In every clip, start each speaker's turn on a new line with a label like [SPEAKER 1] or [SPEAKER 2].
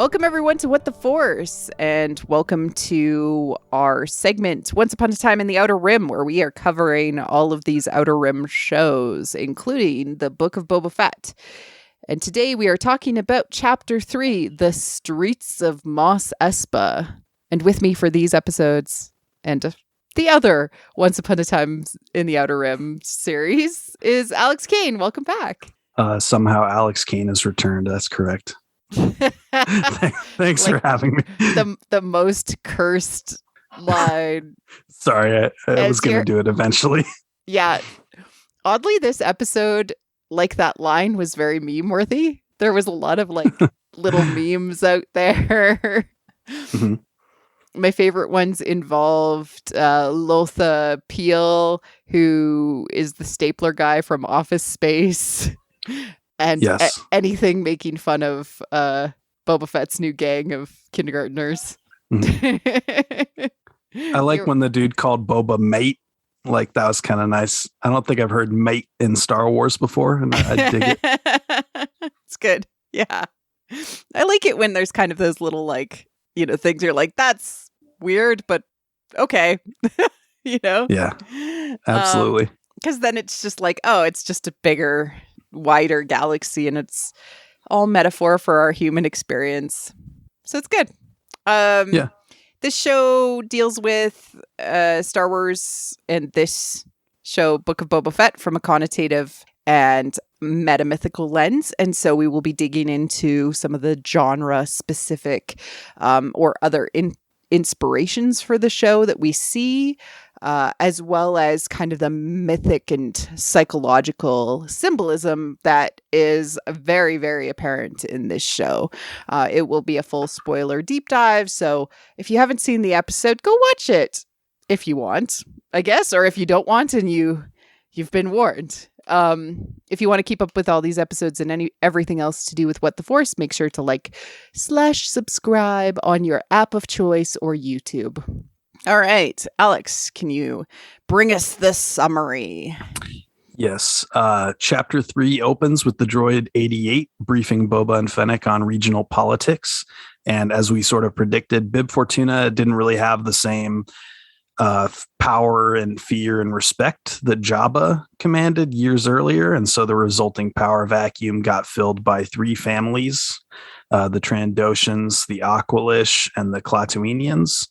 [SPEAKER 1] Welcome everyone to What the Force, and welcome to our segment Once Upon a Time in the Outer Rim, where we are covering all of these Outer Rim shows, including the Book of Boba Fett. And today we are talking about Chapter 3, The Streets of Mos Espa. And with me for these episodes and the other Once Upon a Time in the Outer Rim series is Alex Kane. Welcome back.
[SPEAKER 2] Somehow Alex Kane has returned. That's correct. Thanks for having me.
[SPEAKER 1] The most cursed line.
[SPEAKER 2] Sorry, I was going to do it eventually.
[SPEAKER 1] Yeah. Oddly, this episode, like that line, was very meme-worthy. There was a lot of little memes out there.
[SPEAKER 2] Mm-hmm.
[SPEAKER 1] My favorite ones involved Lothal Peel, who is the stapler guy from Office Space. And
[SPEAKER 2] yes.
[SPEAKER 1] Anything making fun of Boba Fett's new gang of kindergartners.
[SPEAKER 2] Mm-hmm. I like when the dude called Boba mate. Like, that was kind of nice. I don't think I've heard mate in Star Wars before, and I dig it.
[SPEAKER 1] It's good. Yeah. I like it when there's kind of those little, things you're like, that's weird, but okay.
[SPEAKER 2] Yeah, absolutely.
[SPEAKER 1] Because then it's just like, oh, it's just a bigger, wider galaxy, and it's all metaphor for our human experience, so it's good.
[SPEAKER 2] Yeah,
[SPEAKER 1] this show deals with Star Wars, and this show, Book of Boba Fett, from a connotative and metamythical lens, and so we will be digging into some of the genre specific or other inspirations for the show that we see, as well as kind of the mythic and psychological symbolism that is very, very apparent in this show. It will be a full spoiler deep dive, so if you haven't seen the episode, go watch it if you want, I guess, or if you don't want and you've been warned. If you want to keep up with all these episodes and everything else to do with What the Force, make sure to /subscribe on your app of choice or YouTube. All right, Alex, can you bring us the summary?
[SPEAKER 2] Yes. Chapter 3 opens with the droid 88 briefing Boba and Fennec on regional politics. And as we sort of predicted, Bib Fortuna didn't really have the same power and fear and respect that Jabba commanded years earlier. And so the resulting power vacuum got filled by three families, the Trandoshans, the Aqualish, and the Klatooinians.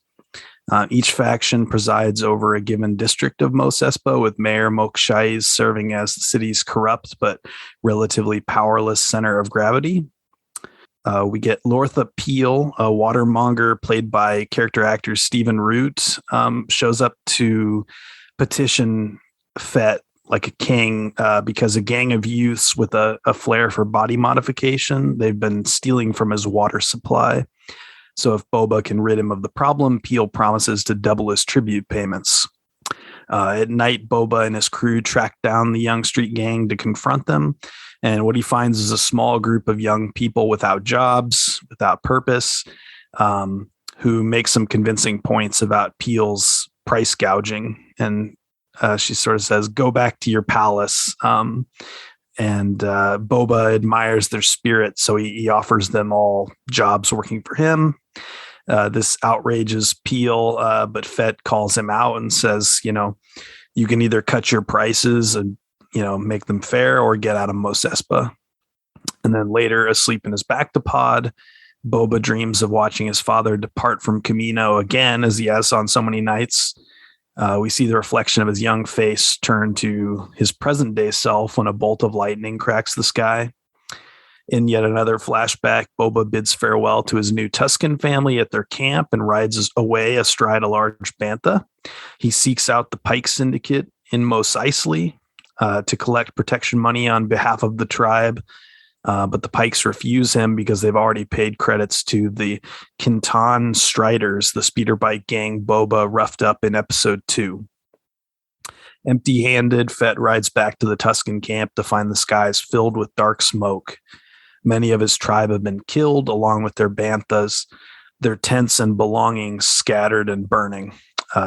[SPEAKER 2] Each faction presides over a given district of Mos Espa, with Mayor Mokshai's serving as the city's corrupt but relatively powerless center of gravity. We get Lothal Peel, a watermonger played by character actor Stephen Root, shows up to petition Fett like a king because a gang of youths with a flair for body modification, they've been stealing from his water supply. So if Boba can rid him of the problem, Peel promises to double his tribute payments. At night, Boba and his crew track down the young street gang to confront them. And what he finds is a small group of young people without jobs, without purpose, who make some convincing points about Peel's price gouging. And she sort of says, go back to your palace. And Boba admires their spirit, so he offers them all jobs working for him. This outrages Peel, but Fett calls him out and says, you can either cut your prices and, make them fair, or get out of Mos Espa. And then later, asleep in his bactopod, Boba dreams of watching his father depart from Camino again, as he has on so many nights. We see the reflection of his young face turn to his present day self when a bolt of lightning cracks the sky. In yet another flashback, Boba bids farewell to his new Tusken family at their camp and rides away astride a large bantha. He seeks out the Pike Syndicate in Mos Eisley to collect protection money on behalf of the tribe. But the Pikes refuse him because they've already paid credits to the Kintan Striders, the speeder bike gang Boba roughed up in episode 2. Empty-handed, Fett rides back to the Tusken camp to find the skies filled with dark smoke. Many of his tribe have been killed, along with their banthas, their tents and belongings scattered and burning.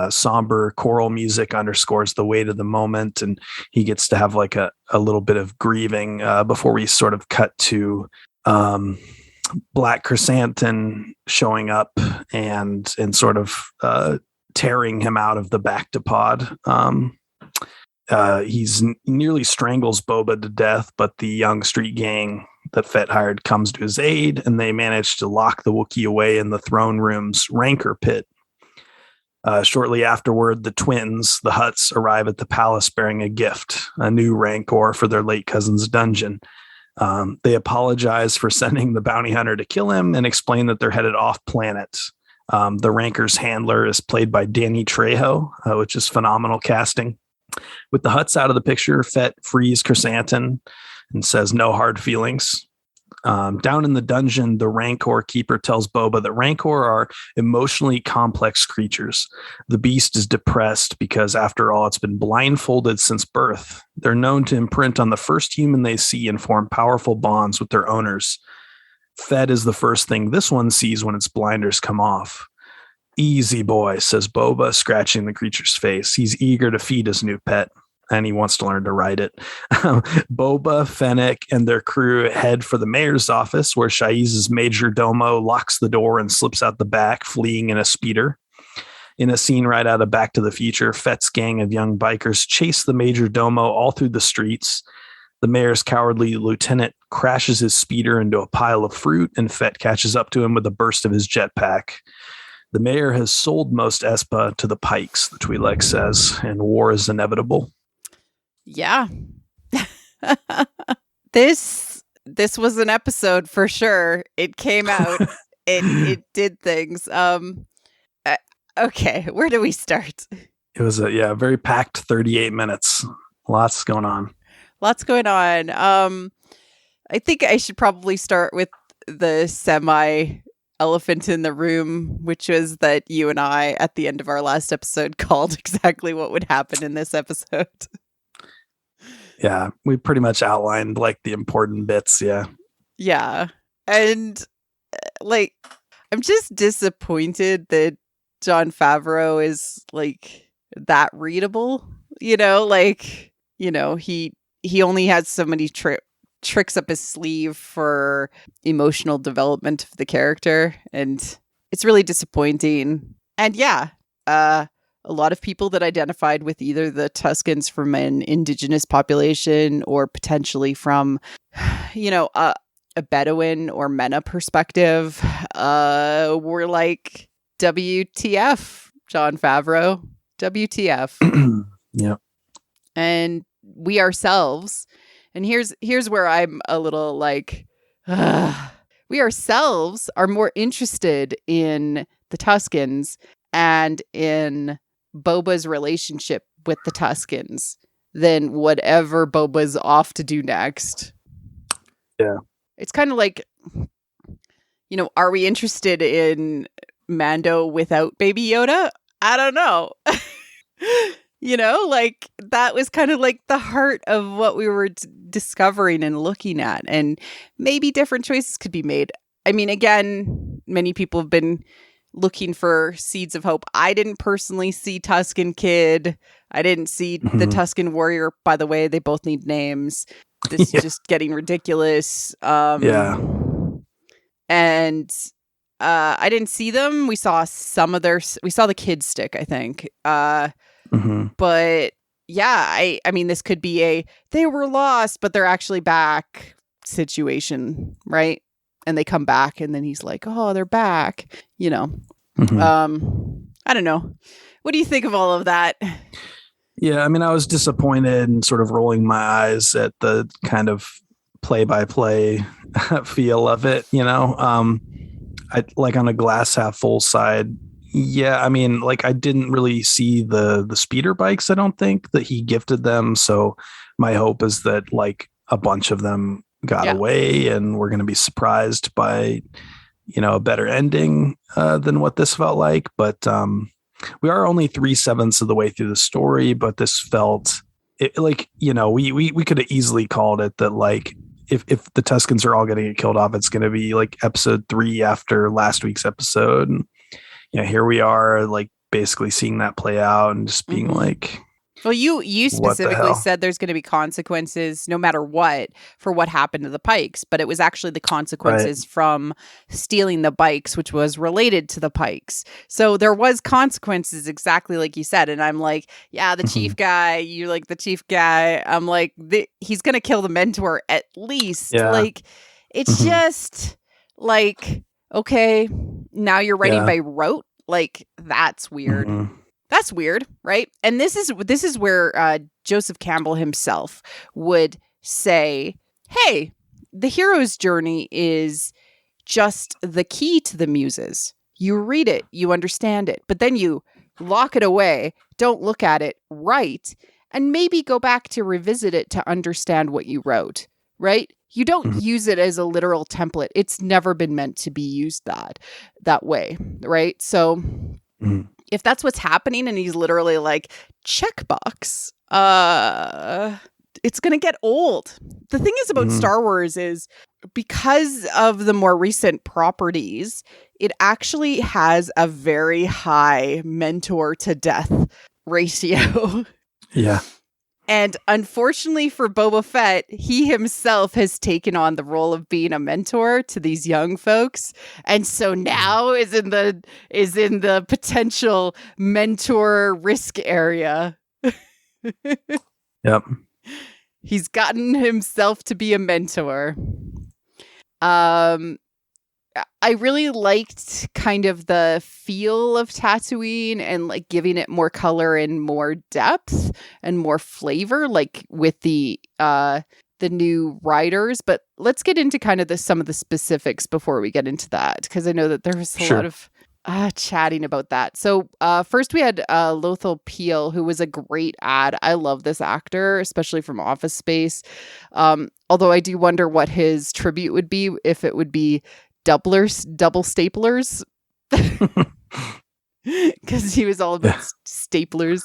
[SPEAKER 2] Somber choral music underscores the weight of the moment, and he gets to have a little bit of grieving before we sort of cut to Black Chrysanthemum showing up and sort of tearing him out of the Bactopod. He's nearly strangles Boba to death, but the young street gang that Fett hired comes to his aid, and they manage to lock the Wookiee away in the throne room's rancor pit. Shortly afterward, the twins, the Hutts, arrive at the palace bearing a gift, a new rancor for their late cousin's dungeon. They apologize for sending the bounty hunter to kill him and explain that they're headed off planet. The rancor's handler is played by Danny Trejo, which is phenomenal casting. With the Hutts out of the picture, Fett frees Chrysanthemum and says no hard feelings. Down in the dungeon, the Rancor keeper tells Boba that Rancor are emotionally complex creatures. The beast is depressed because, after all, it's been blindfolded since birth. They're known to imprint on the first human they see and form powerful bonds with their owners. Fett is the first thing this one sees when its blinders come off. Easy boy, says Boba, scratching the creature's face. He's eager to feed his new pet, and he wants to learn to ride it. Boba, Fennec, and their crew head for the mayor's office, where Shaiz's major domo locks the door and slips out the back, fleeing in a speeder. In a scene right out of Back to the Future, Fett's gang of young bikers chase the major domo all through the streets. The mayor's cowardly lieutenant crashes his speeder into a pile of fruit, and Fett catches up to him with a burst of his jetpack. The mayor has sold most Espa to the Pikes, the Twi'lek says, and war is inevitable.
[SPEAKER 1] Yeah. This was an episode for sure. It came out. It did things. Okay, where do we start?
[SPEAKER 2] It was a very packed 38 minutes. Lots going on.
[SPEAKER 1] I think I should probably start with the elephant in the room, which was that you and I, at the end of our last episode, called exactly what would happen in this episode.
[SPEAKER 2] Yeah, we pretty much outlined like the important bits.
[SPEAKER 1] Yeah. And like, I'm just disappointed that Jon Favreau is like that readable, he only has so many tricks up his sleeve for emotional development of the character, and it's really disappointing. And a lot of people that identified with either the Tuskens from an indigenous population or potentially from a Bedouin or Mena perspective were like, WTF, Jon Favreau, WTF.
[SPEAKER 2] Yeah.
[SPEAKER 1] And we ourselves, and here's where I'm a little like, we ourselves are more interested in the Tuskens and in Boba's relationship with the Tuskens than whatever Boba's off to do next.
[SPEAKER 2] Yeah.
[SPEAKER 1] It's kind of like, are we interested in Mando without Baby Yoda? I don't know. That was kind of like the heart of what we were discovering and looking at, and maybe different choices could be made. I mean, again, many people have been looking for seeds of hope. I didn't personally see Tusken Kid. I didn't see the Tusken Warrior. By the way, they both need names. This is just getting ridiculous. And I didn't see them. We saw we saw the kid stick, I think. But yeah, I mean, this could be they were lost, but they're actually back situation, right? And they come back, and then he's like, oh, they're back, I don't know. What do you think of all of that?
[SPEAKER 2] Yeah, I mean, I was disappointed and sort of rolling my eyes at the kind of play-by-play feel of it, I like on a glass half full side. Yeah, I mean, like I didn't really see the speeder bikes, I don't think, that he gifted them. So my hope is that like a bunch of them got away and we're going to be surprised by, a better ending than what this felt like. But we are only 3/7 of the way through the story, but this felt we could have easily called it that like, if the Tuskens are all going to get killed off, it's going to be like episode 3 after last week's episode. And, here we are like basically seeing that play out and just being like,
[SPEAKER 1] Well, you specifically said there's going to be consequences no matter what for what happened to the Pikes, but it was actually the consequences from stealing the bikes, which was related to the Pikes. So there was consequences exactly like you said. And I'm like, yeah, the chief guy, you're like the chief guy. I'm like, he's going to kill the mentor at least.
[SPEAKER 2] Yeah.
[SPEAKER 1] Like, it's just like, okay, now you're writing by rote. Like, that's weird. That's weird, right? And this is where Joseph Campbell himself would say, hey, the hero's journey is just the key to the muses. You read it, you understand it, but then you lock it away, don't look at it, write, and maybe go back to revisit it to understand what you wrote, right? You don't use it as a literal template. It's never been meant to be used that way, right? So if that's what's happening and he's literally like, checkbox, it's going to get old. The thing is about Star Wars is because of the more recent properties, it actually has a very high mentor to death ratio.
[SPEAKER 2] Yeah.
[SPEAKER 1] And unfortunately for Boba Fett, he himself has taken on the role of being a mentor to these young folks, and so now is in the potential mentor risk area.
[SPEAKER 2] Yep.
[SPEAKER 1] He's gotten himself to be a mentor. I really liked kind of the feel of Tatooine and like giving it more color and more depth and more flavor, like with the new writers. But let's get into kind of some of the specifics before we get into that, because I know that there was a lot of chatting about that. So first we had Lothal Peel, who was a great ad. I love this actor, especially from Office Space. Although I do wonder what his tribute would be, if it would be double staplers, because he was all about staplers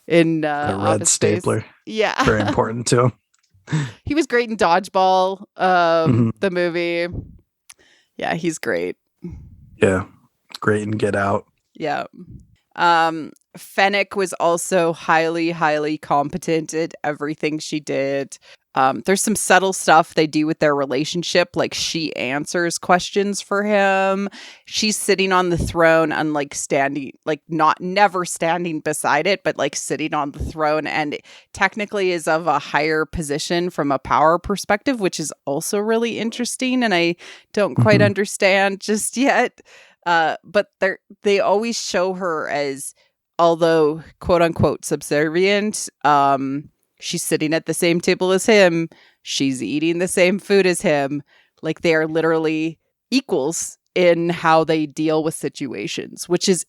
[SPEAKER 1] in the red
[SPEAKER 2] stapler.
[SPEAKER 1] Yeah,
[SPEAKER 2] very important to him.
[SPEAKER 1] He was great in Dodgeball, the movie. Yeah, he's great.
[SPEAKER 2] Yeah, great in Get Out.
[SPEAKER 1] Yeah. Fennec was also highly, highly competent at everything she did. There's some subtle stuff they do with their relationship, like she answers questions for him. She's sitting on the throne, unlike standing, like never standing beside it, but like sitting on the throne, and technically is of a higher position from a power perspective, which is also really interesting, and I don't quite understand just yet. But they always show her as, although quote unquote subservient, she's sitting at the same table as him. She's eating the same food as him. Like, they are literally equals in how they deal with situations, which is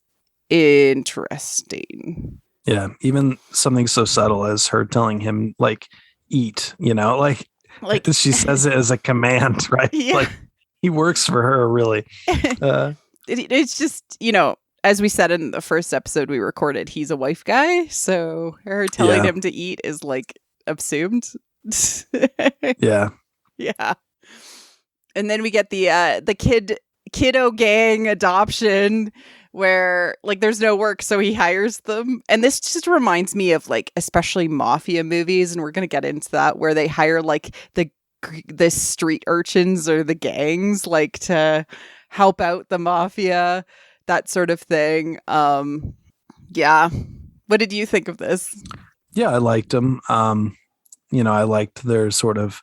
[SPEAKER 1] interesting.
[SPEAKER 2] Yeah. Even something so subtle as her telling him, like, eat, like she says it as a command, right?
[SPEAKER 1] Yeah.
[SPEAKER 2] Like, he works for her, really.
[SPEAKER 1] It's just, as we said in the first episode we recorded, he's a wife guy, so her telling him to eat is like assumed.
[SPEAKER 2] Yeah.
[SPEAKER 1] And then we get the kiddo gang adoption, where like there's no work, so he hires them. And this just reminds me of like especially mafia movies, and we're gonna get into that, where they hire like the street urchins or the gangs, like to help out the mafia. That sort of thing. Yeah. What did you think of this?
[SPEAKER 2] Yeah, I liked them. I liked their sort of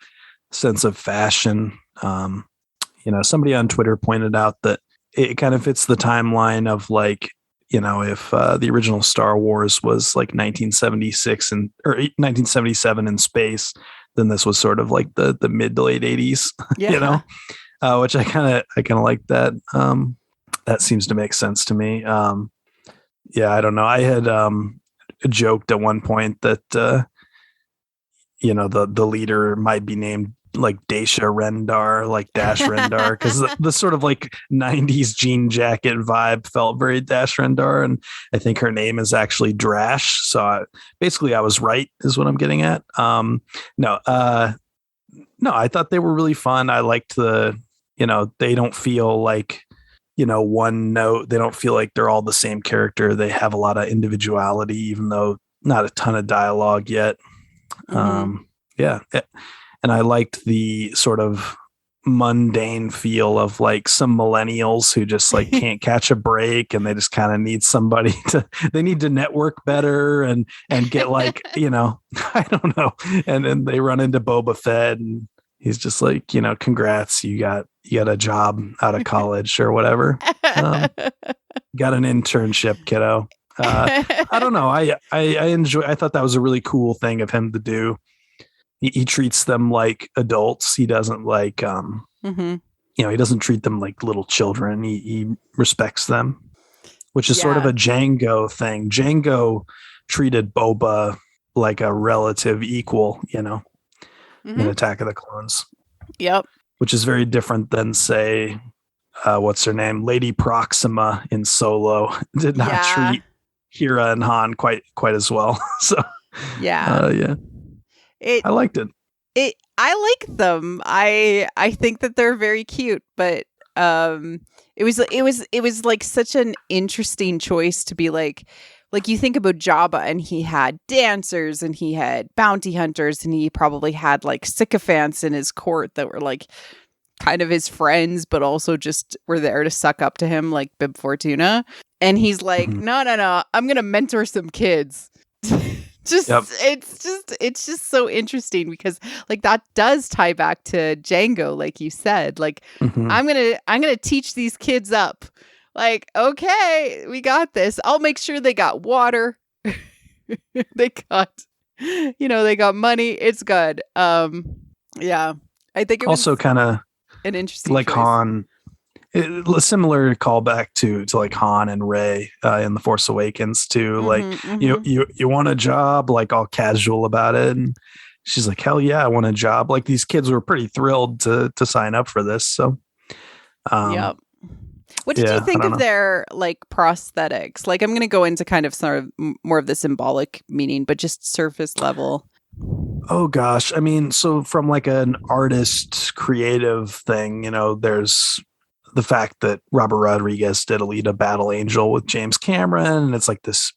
[SPEAKER 2] sense of fashion. Somebody on Twitter pointed out that it kind of fits the timeline of like, if the original Star Wars was like 1976 or 1977 in space, then this was sort of like the mid to late 80s, which I kind of like that. That seems to make sense to me. I don't know. I had joked at one point that, the leader might be named like Dacia Rendar, like Dash Rendar, because the sort of like 90s jean jacket vibe felt very Dash Rendar. And I think her name is actually Drash. So I was right, is what I'm getting at. No, I thought they were really fun. I liked they don't feel like, one note. They don't feel like they're all the same character. They have a lot of individuality, even though not a ton of dialogue yet. Yeah. And I liked the sort of mundane feel of like some millennials who just like can't catch a break, and they just kind of need somebody they need to network better and get like, I don't know. And then they run into Boba Fett, and he's just like, congrats, you got a job out of college or whatever. Got an internship, kiddo. I don't know. I thought that was a really cool thing of him to do. He treats them like adults. He doesn't like, he doesn't treat them like little children. He respects them, which is sort of a Django thing. Django treated Boba like a relative equal, in Attack of the Clones.
[SPEAKER 1] Yep.
[SPEAKER 2] Which is very different than, say, what's her name? Lady Proxima in Solo did not treat Hera and Han quite as well. So, I liked it.
[SPEAKER 1] I like them. I think that they're very cute, but it was like such an interesting choice to be like you think about Jabba, and he had dancers and he had bounty hunters, and he probably had like sycophants in his court that were like kind of his friends, but also just were there to suck up to him, like Bib Fortuna. And he's like, no, I'm gonna mentor some kids. It's just so interesting because like that does tie back to Django, like you said. Like I'm gonna teach these kids up. Like, okay, we got this. I'll make sure they got water. they got money. It's good. I think it
[SPEAKER 2] also kind of
[SPEAKER 1] an interesting
[SPEAKER 2] like
[SPEAKER 1] choice.
[SPEAKER 2] Han. Similar callback to like Han and Rey in The Force Awakens too. You want a job, like all casual about it, and she's like, hell yeah, I want a job. Like these kids were pretty thrilled to sign up for this. So
[SPEAKER 1] what did you think of their like prosthetics? Like, I'm gonna go into kind of sort of more of the symbolic meaning, but just surface level.
[SPEAKER 2] Oh gosh, I mean, so from like an artist creative thing, there's the fact that Robert Rodriguez did Alita Battle Angel with James Cameron, and it's like this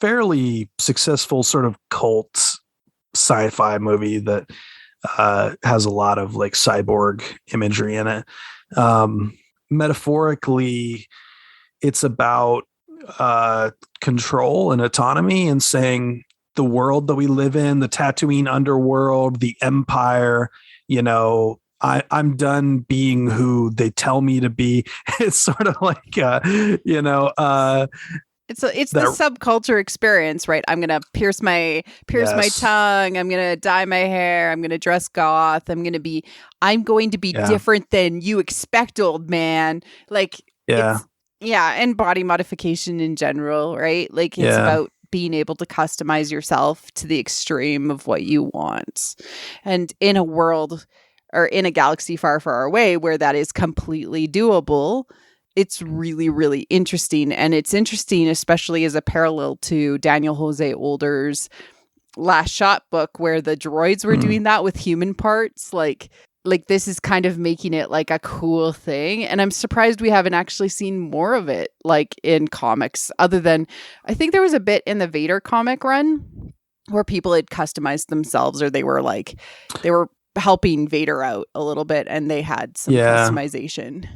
[SPEAKER 2] fairly successful sort of cult sci-fi movie that has a lot of like cyborg imagery in it. Metaphorically, it's about control and autonomy, and saying the world that we live in, the Tatooine underworld, the Empire, I'm done being who they tell me to be. It's sort of like, it's
[SPEAKER 1] the subculture experience, right? I'm gonna pierce my tongue. I'm gonna dye my hair. I'm gonna dress goth. I'm going to be different than you expect, old man. Like, and body modification in general, right? Like it's about being able to customize yourself to the extreme of what you want, and in a world or in a galaxy far, far away where that is completely doable. It's really, really interesting. And it's interesting, especially as a parallel to Daniel Jose Older's Last Shot book, where the droids were doing that with human parts. Like this is kind of making it like a cool thing. And I'm surprised we haven't actually seen more of it, like in comics, other than I think there was a bit in the Vader comic run where people had customized themselves, or they were helping Vader out a little bit, and they had some customization.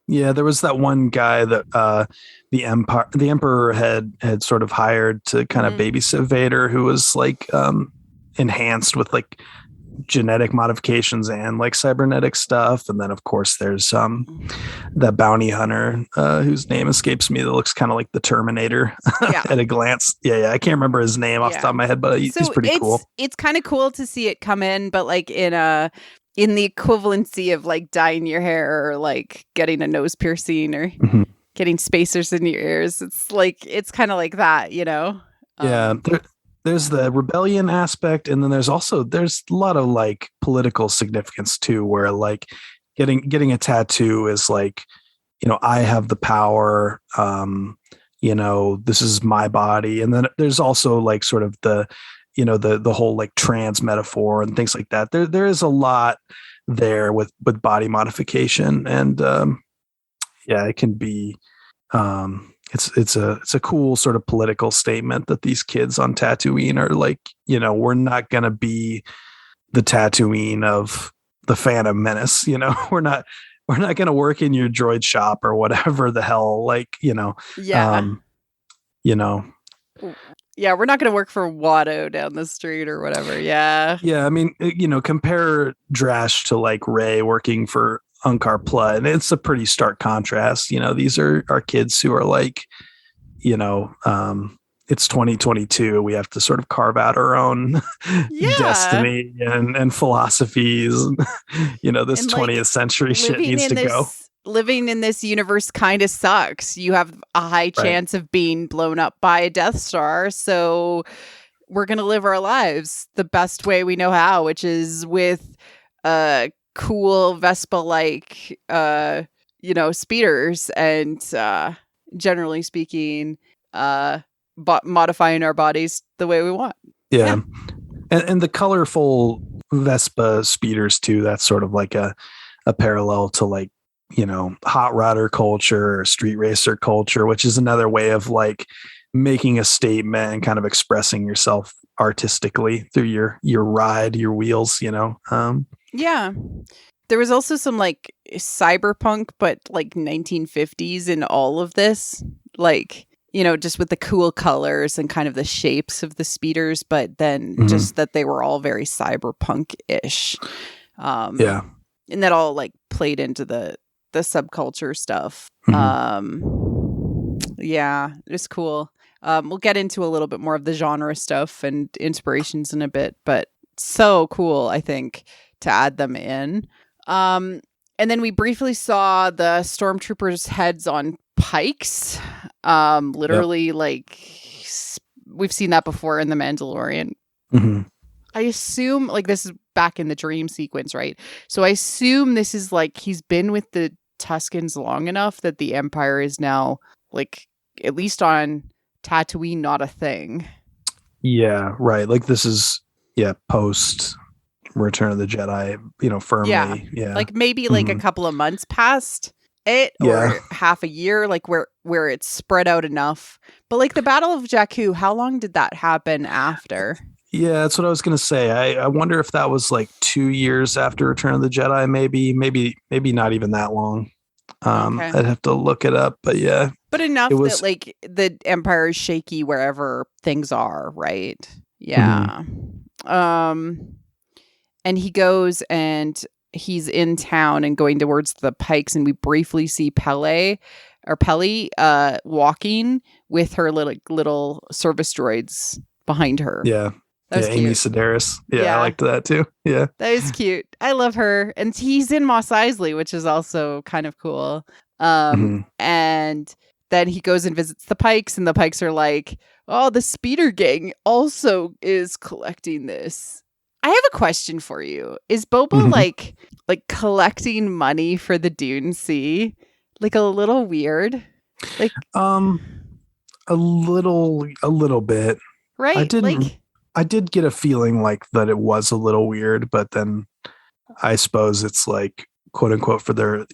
[SPEAKER 2] Yeah, there was that one guy that the Emperor had sort of hired to kind of babysit Vader, who was like enhanced with like genetic modifications and like cybernetic stuff. And then of course there's that bounty hunter whose name escapes me, that looks kind of like the Terminator at a glance. I can't remember his name off the top of my head, but he's pretty cool. It's
[SPEAKER 1] kind of cool to see it come in, but like in the equivalency of like dyeing your hair, or like getting a nose piercing, or getting spacers in your ears. It's kind of like that,
[SPEAKER 2] There's the rebellion aspect, and then there's a lot of like political significance too, where like getting a tattoo is like, I have the power, this is my body. And then there's also like sort of the whole like trans metaphor and things like that. There is a lot there with body modification, and it can be it's a cool sort of political statement that these kids on Tatooine are like, we're not going to be the Tatooine of the Phantom Menace. We're not going to work in your droid shop or whatever the hell,
[SPEAKER 1] Yeah.
[SPEAKER 2] you know,
[SPEAKER 1] Yeah, we're not going to work for Watto down the street or whatever. Yeah.
[SPEAKER 2] Yeah, I mean, compare Drash to like Ray working for Unkar Plutt, and it's a pretty stark contrast. These are our kids who are like, it's 2022. We have to sort of carve out our own destiny and philosophies. This and 20th century shit needs to go.
[SPEAKER 1] Living in this universe kind of sucks. You have a high chance of being blown up by a Death Star. So we're going to live our lives the best way we know how, which is with cool Vespa-like, speeders and generally speaking, modifying our bodies the way we want.
[SPEAKER 2] Yeah. And the colorful Vespa speeders too. That's sort of like a parallel to like, hot rodder culture or street racer culture, which is another way of like making a statement and kind of expressing yourself artistically through your ride, your wheels,
[SPEAKER 1] Yeah. There was also some like cyberpunk, but like 1950s in all of this, like, just with the cool colors and kind of the shapes of the speeders, but then just that they were all very cyberpunk-ish.
[SPEAKER 2] Yeah.
[SPEAKER 1] And that all like played into the subculture stuff. Yeah, it's cool. We'll get into a little bit more of the genre stuff and inspirations in a bit, but so cool, I think, to add them in. And then we briefly saw the stormtroopers' heads on pikes. Literally, like, we've seen that before in The Mandalorian. I assume, like, this is back in the dream sequence, right? So I assume this is like he's been with the Tuskens long enough that the Empire is now, like, at least on Tatooine, not a thing.
[SPEAKER 2] Yeah, right. Like, this is, post Return of the Jedi, firmly. Yeah.
[SPEAKER 1] Like, maybe like a couple of months past it, or half a year, like where it's spread out enough. But like the Battle of Jakku, how long did that happen after?
[SPEAKER 2] Yeah, that's what I was going to say. I wonder if that was like 2 years after Return of the Jedi, maybe not even that long.
[SPEAKER 1] Okay.
[SPEAKER 2] I'd have to look it up, but yeah.
[SPEAKER 1] But enough that like the Empire is shaky wherever things are, right? Yeah. And he goes and he's in town and going towards the pikes, and we briefly see Peli walking with her little service droids behind her.
[SPEAKER 2] Yeah.
[SPEAKER 1] That was cute.
[SPEAKER 2] Amy Sedaris. Yeah, I liked that too. Yeah.
[SPEAKER 1] That was cute. I love her. And he's in Mos Eisley, which is also kind of cool. And then he goes and visits the Pikes, and the Pikes are like, oh, the speeder gang also is collecting this. I have a question for you. Is Boba like collecting money for the Dune Sea? Like a little weird? Like
[SPEAKER 2] a little bit.
[SPEAKER 1] Right?
[SPEAKER 2] I did get a feeling like that it was a little weird, but then I suppose it's like, quote unquote, for their,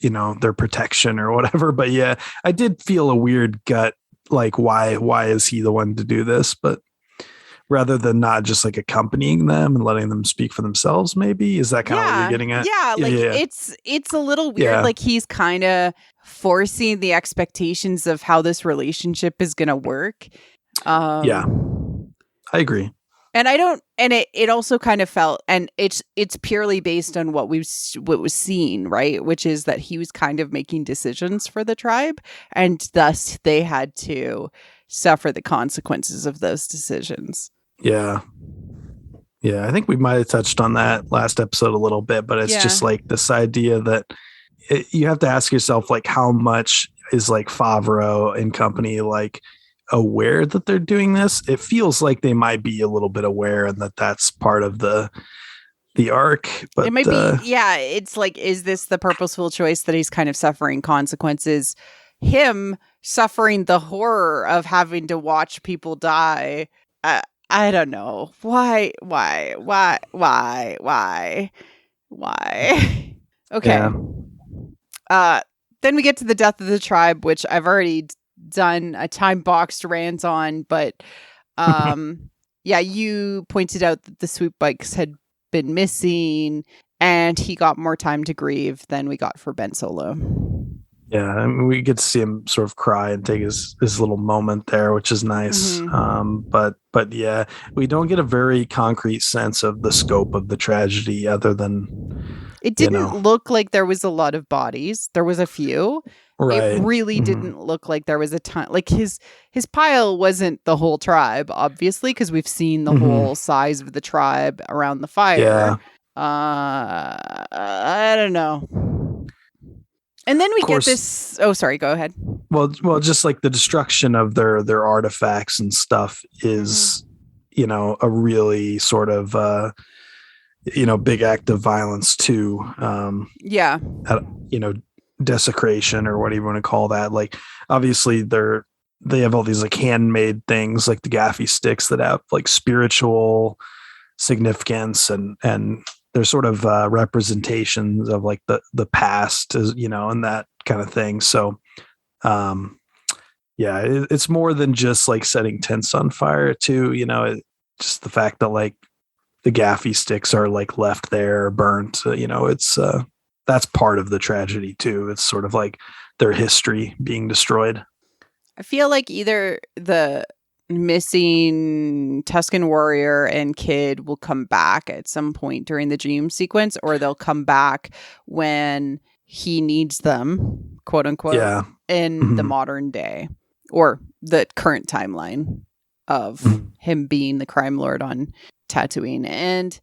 [SPEAKER 2] their protection or whatever. But yeah, I did feel a weird gut, like why is he the one to do this? But rather than not just like accompanying them and letting them speak for themselves, maybe, is that kind of what you're getting at?
[SPEAKER 1] Yeah, it's a little weird. Yeah. Like he's kind of forcing the expectations of how this relationship is going to work.
[SPEAKER 2] Yeah, I agree.
[SPEAKER 1] And it also kind of felt, and it's purely based on what was seen, right? Which is that he was kind of making decisions for the tribe, and thus they had to suffer the consequences of those decisions.
[SPEAKER 2] Yeah. Yeah, I think we might have touched on that last episode a little bit, but it's just like this idea that you have to ask yourself, like, how much is like Favreau and company like aware that they're doing this? It feels like they might be a little bit aware, and that's part of the arc. But
[SPEAKER 1] it might be, it's like, is this the purposeful choice that he's kind of suffering consequences? Him suffering the horror of having to watch people die. I don't know. Why? Okay.
[SPEAKER 2] Yeah.
[SPEAKER 1] Then we get to the death of the tribe, which I've already done a time boxed rant on, but yeah, you pointed out that the swoop bikes had been missing, and he got more time to grieve than we got for Ben Solo.
[SPEAKER 2] Yeah, I mean, we get to see him sort of cry and take his little moment there, which is nice. But yeah, we don't get a very concrete sense of the scope of the tragedy, other than
[SPEAKER 1] it didn't look like there was a lot of bodies. There was a few. Right. It really didn't look like there was a ton. Like his pile wasn't the whole tribe, obviously, because we've seen the whole size of the tribe around the fire.
[SPEAKER 2] Yeah.
[SPEAKER 1] I don't know. And then we get this. Oh, sorry. Go ahead.
[SPEAKER 2] Well, just like the destruction of their artifacts and stuff is, a really sort of, big act of violence too.
[SPEAKER 1] Yeah.
[SPEAKER 2] Desecration, or whatever you want to call that. Like, obviously they have all these like handmade things, like the gaffy sticks that have like spiritual significance, and they're sort of representations of like the past, and that kind of thing. So, it's more than just like setting tents on fire too. Just the fact that like the gaffy sticks are like left there burnt. It's that's part of the tragedy too. It's sort of like their history being destroyed.
[SPEAKER 1] I feel like either the missing Tusken warrior and kid will come back at some point during the dream sequence, or they'll come back when he needs them, quote unquote, in the modern day or the current timeline of him being the crime lord on Tatooine. And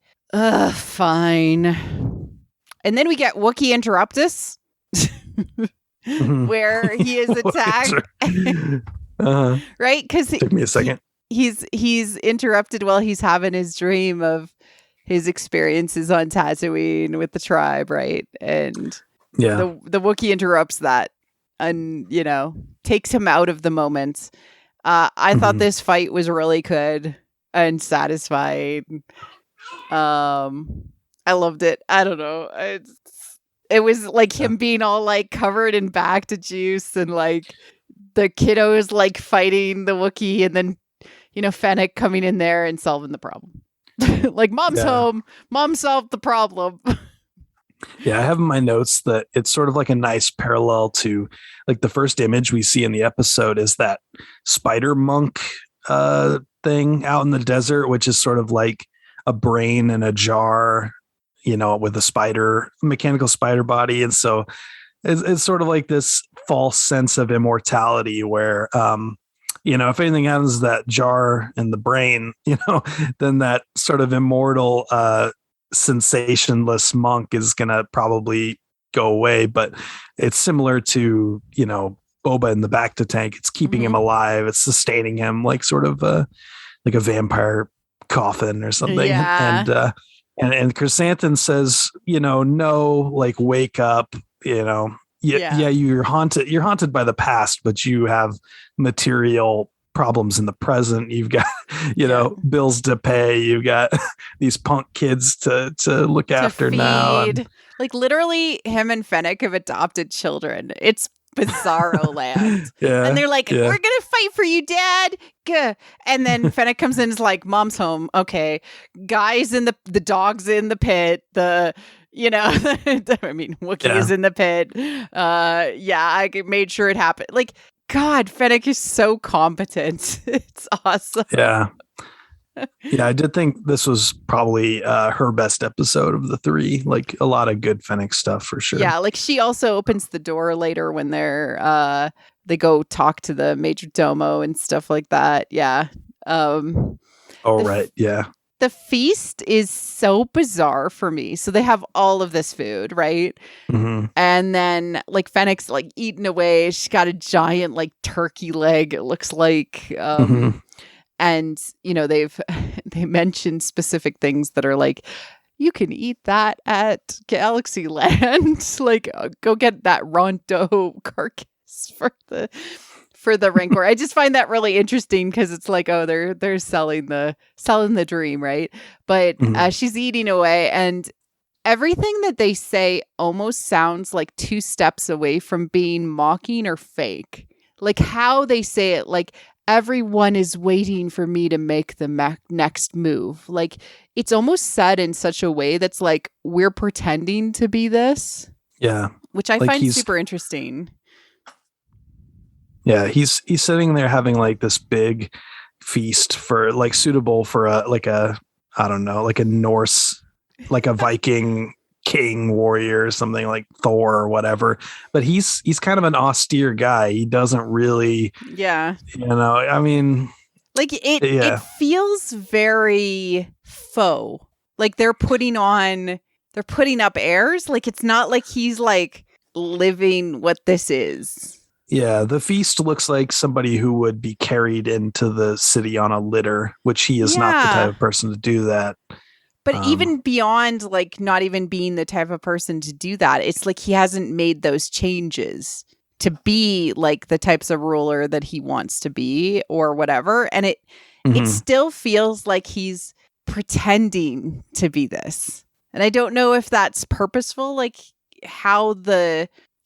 [SPEAKER 1] fine. And then we get Wookiee Interruptus, where he is attacked. Right? Because
[SPEAKER 2] took me a second.
[SPEAKER 1] He's interrupted while he's having his dream of his experiences on Tatooine with the tribe, right? And the Wookiee interrupts that and, takes him out of the moment. I thought this fight was really good and satisfying. I loved it. I don't know. It was like him being all like covered in back to juice, and like the kiddos like fighting the Wookiee, and then, Fennec coming in there and solving the problem. Like, mom's home. Mom solved the problem.
[SPEAKER 2] Yeah, I have in my notes that it's sort of like a nice parallel to like the first image we see in the episode is that spider monk thing out in the desert, which is sort of like a brain in a jar, with a mechanical spider body. And so it's sort of like this false sense of immortality where, if anything happens to that jar in the brain, then that sort of immortal, sensationless monk is going to probably go away. But it's similar to, Boba in the Bacta tank. It's keeping him alive. It's sustaining him like sort of like a vampire coffin or something.
[SPEAKER 1] Yeah.
[SPEAKER 2] And Chrysanthemum says, no, like, wake up, you're haunted by the past, but you have material problems in the present. You've got, bills to pay. You've got these punk kids to look after
[SPEAKER 1] feed.
[SPEAKER 2] now.
[SPEAKER 1] Like, literally him and Fennec have adopted children. It's bizarro land. And they're like, we're gonna fight for you, Dad. Gah. And then Fennec comes in and is like, Mom's home. Okay. Guys in the dog's in the pit. Wookiee is in the pit. I made sure it happened. Like, God, Fennec is so competent. It's awesome.
[SPEAKER 2] Yeah. Yeah, I did think this was probably her best episode of the three. Like, a lot of good Fennec stuff for sure.
[SPEAKER 1] Yeah, like she also opens the door later when they go talk to the major domo and stuff like that. Yeah.
[SPEAKER 2] Right. Yeah.
[SPEAKER 1] The feast is so bizarre for me. So they have all of this food, right? And then like Fennec's like eating away. She's got a giant like turkey leg, it looks like. And, they mentioned specific things that are like, you can eat that at Galaxy Land. Like, go get that Ronto carcass for the Rancor. I just find that really interesting because it's like, oh, they're selling the dream, right? But she's eating away, and everything that they say almost sounds like two steps away from being mocking or fake. like how they say it, like everyone is waiting for me to make the next move. Like it's almost said in such a way that's like we're pretending to be this.
[SPEAKER 2] Yeah.
[SPEAKER 1] Which I
[SPEAKER 2] like
[SPEAKER 1] find super interesting.
[SPEAKER 2] Yeah, he's sitting there having like this big feast for like suitable for a I don't know, like a Norse, like a Viking king warrior or something like Thor or whatever. But he's kind of an austere guy. He doesn't really, I mean,
[SPEAKER 1] like it feels very faux. Like they're putting up airs. Like it's not like he's like living what this is.
[SPEAKER 2] Yeah, the feast looks like somebody who would be carried into the city on a litter, which he is not the type of person to do that.
[SPEAKER 1] But even beyond like not even being the type of person to do that, it's like he hasn't made those changes to be like the types of ruler that he wants to be or whatever. And it still feels like he's pretending to be this. And I don't know if that's purposeful, like how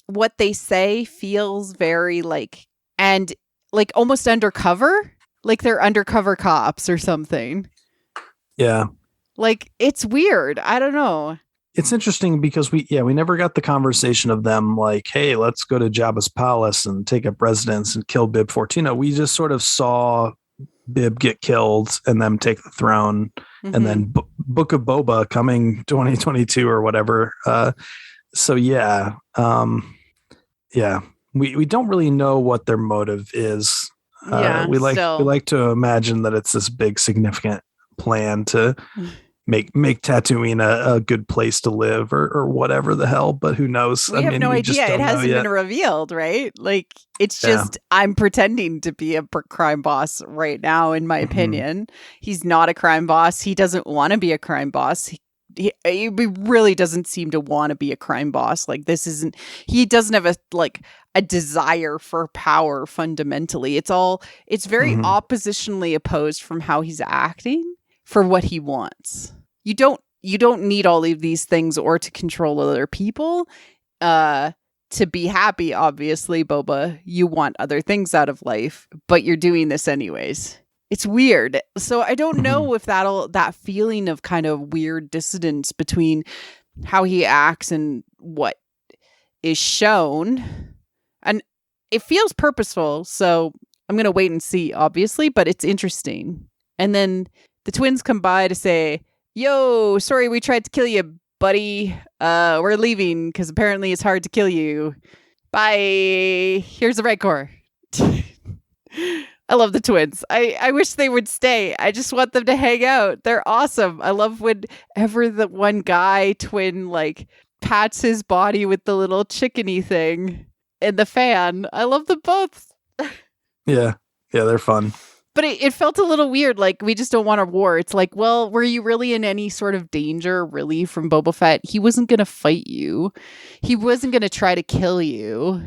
[SPEAKER 1] what they say feels very like, and like almost undercover, like they're undercover cops or something.
[SPEAKER 2] Yeah.
[SPEAKER 1] Like it's weird. I don't know.
[SPEAKER 2] It's interesting because we never got the conversation of them like, hey, let's go to Jabba's palace and take up residence and kill Bib Fortuna. We just sort of saw Bib get killed and them take the throne. And then Book of Boba coming 2022 or whatever. So yeah. We don't really know what their motive is. We like to imagine that it's this big significant plan to make Tatooine a good place to live or whatever the hell, but who knows?
[SPEAKER 1] We have no idea. It hasn't been revealed, right? Like it's just I'm pretending to be a crime boss right now, in my opinion. He's not a crime boss. He doesn't want to be a crime boss. He really doesn't seem to want to be a crime boss. Like he doesn't have a desire for power fundamentally. It's very oppositionally opposed from how he's acting for what he wants. You don't need all of these things or to control other people to be happy. Obviously, Boba, you want other things out of life, but you're doing this anyways. It's weird. So I don't know if that feeling of kind of weird dissonance between how he acts and what is shown, and it feels purposeful. So I'm going to wait and see, obviously, but it's interesting. And then the twins come by to say, yo, sorry, we tried to kill you, buddy. We're leaving because apparently it's hard to kill you. Bye. Here's the Rancor. I love the twins. I wish they would stay. I just want them to hang out. They're awesome. I love whenever the one guy twin like pats his body with the little chickeny thing in the fan. I love them both.
[SPEAKER 2] Yeah, they're fun.
[SPEAKER 1] But it felt a little weird. Like, we just don't want a war. It's like, well, were you really in any sort of danger, really, from Boba Fett? He wasn't going to fight you. He wasn't going to try to kill you.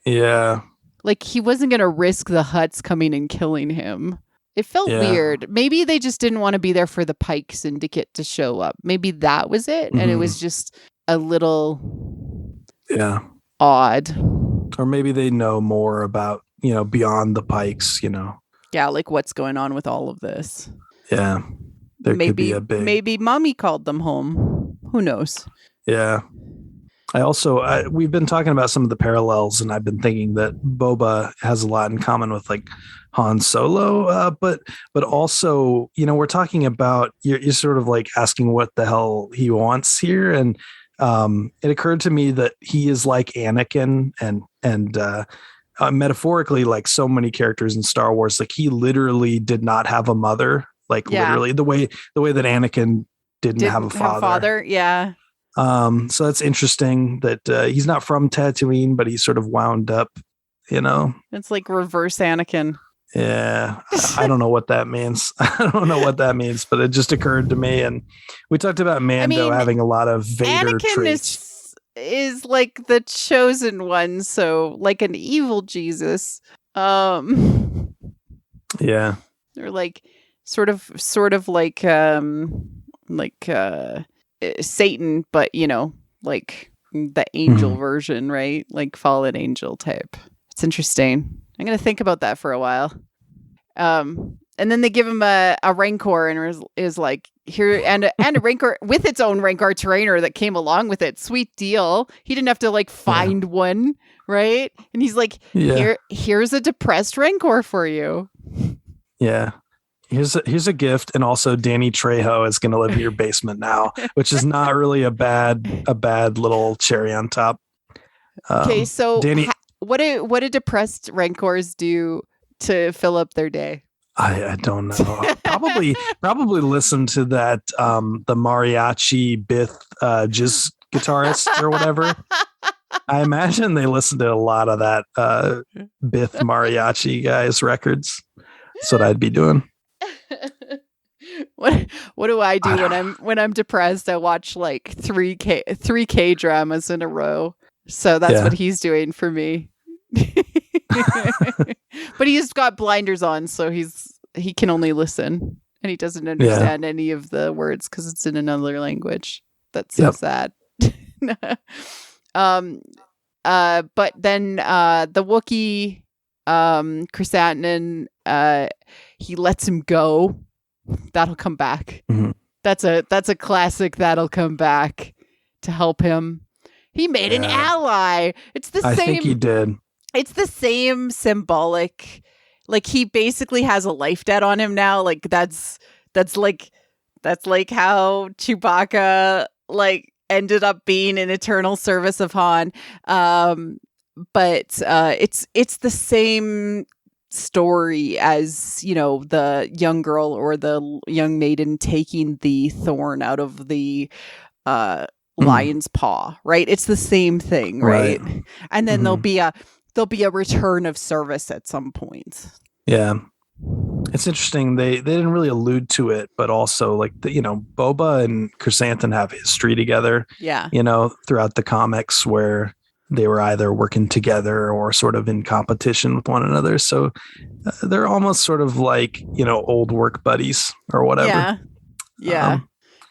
[SPEAKER 2] Yeah.
[SPEAKER 1] Like, he wasn't going to risk the Hutts coming and killing him. It felt weird. Maybe they just didn't want to be there for the Pike Syndicate to show up. Maybe that was it. And it was just a little odd.
[SPEAKER 2] Or maybe they know more about, beyond the Pikes,
[SPEAKER 1] Yeah, like what's going on with all of this.
[SPEAKER 2] Yeah. Could be a big...
[SPEAKER 1] Maybe Mommy called them home. Who knows?
[SPEAKER 2] Yeah. I also, we've been talking about some of the parallels, and I've been thinking that Boba has a lot in common with like Han Solo, but also, we're talking about, you're sort of like asking what the hell he wants here. And it occurred to me that he is like Anakin and metaphorically, like so many characters in Star Wars, like he literally did not have a mother, literally the way that Anakin didn't have a father.
[SPEAKER 1] Yeah.
[SPEAKER 2] So that's interesting that he's not from Tatooine, but he's sort of wound up,
[SPEAKER 1] It's like reverse Anakin.
[SPEAKER 2] Yeah. I don't know what that means. But it just occurred to me. And we talked about Mando having a lot of Vader
[SPEAKER 1] Anakin
[SPEAKER 2] traits.
[SPEAKER 1] Is like the chosen one, so like an evil Jesus.
[SPEAKER 2] Yeah.
[SPEAKER 1] Or like sort of like Satan, but like the angel version, right? Like fallen angel type. It's interesting. I'm going to think about that for a while. And then they give him a Rancor and is like, here, and a Rancor with its own Rancor trainer that came along with it. Sweet deal. He didn't have to like find one, right? And he's like, here's a depressed Rancor for you.
[SPEAKER 2] Yeah. Here's a gift, and also Danny Trejo is going to live in your basement now, which is not really a bad little cherry on top.
[SPEAKER 1] Okay, so
[SPEAKER 2] Danny,
[SPEAKER 1] what do depressed Rancors do to fill up their day?
[SPEAKER 2] I don't know. Probably listen to that the mariachi Bith jizz guitarist or whatever. I imagine they listen to a lot of that Bith mariachi guys records. That's what I'd be doing.
[SPEAKER 1] What do I do when I'm depressed? I watch like 3K dramas in a row. So that's what he's doing for me. But he's got blinders on, so he can only listen, and he doesn't understand any of the words because it's in another language. That's so sad. But then the Wookiee, Chrysanthemum, he lets him go. That'll come back. Mm-hmm. That's a classic. That'll come back to help him. He made an ally. It's the same.
[SPEAKER 2] I think he did.
[SPEAKER 1] It's the same symbolic. Like, he basically has a life debt on him now. Like, that's like how Chewbacca like ended up being in eternal service of Han. But it's the same story as, you know, the young girl or the young maiden taking the thorn out of the lion's paw, right? It's the same thing, right? And then there'll be a return of service at some point. Yeah.
[SPEAKER 2] It's interesting. They didn't really allude to it, but also like Boba and Chrysanthemum have history together.
[SPEAKER 1] Yeah.
[SPEAKER 2] Throughout the comics where they were either working together or sort of in competition with one another. So they're almost sort of like, old work buddies or whatever.
[SPEAKER 1] Yeah. Yeah.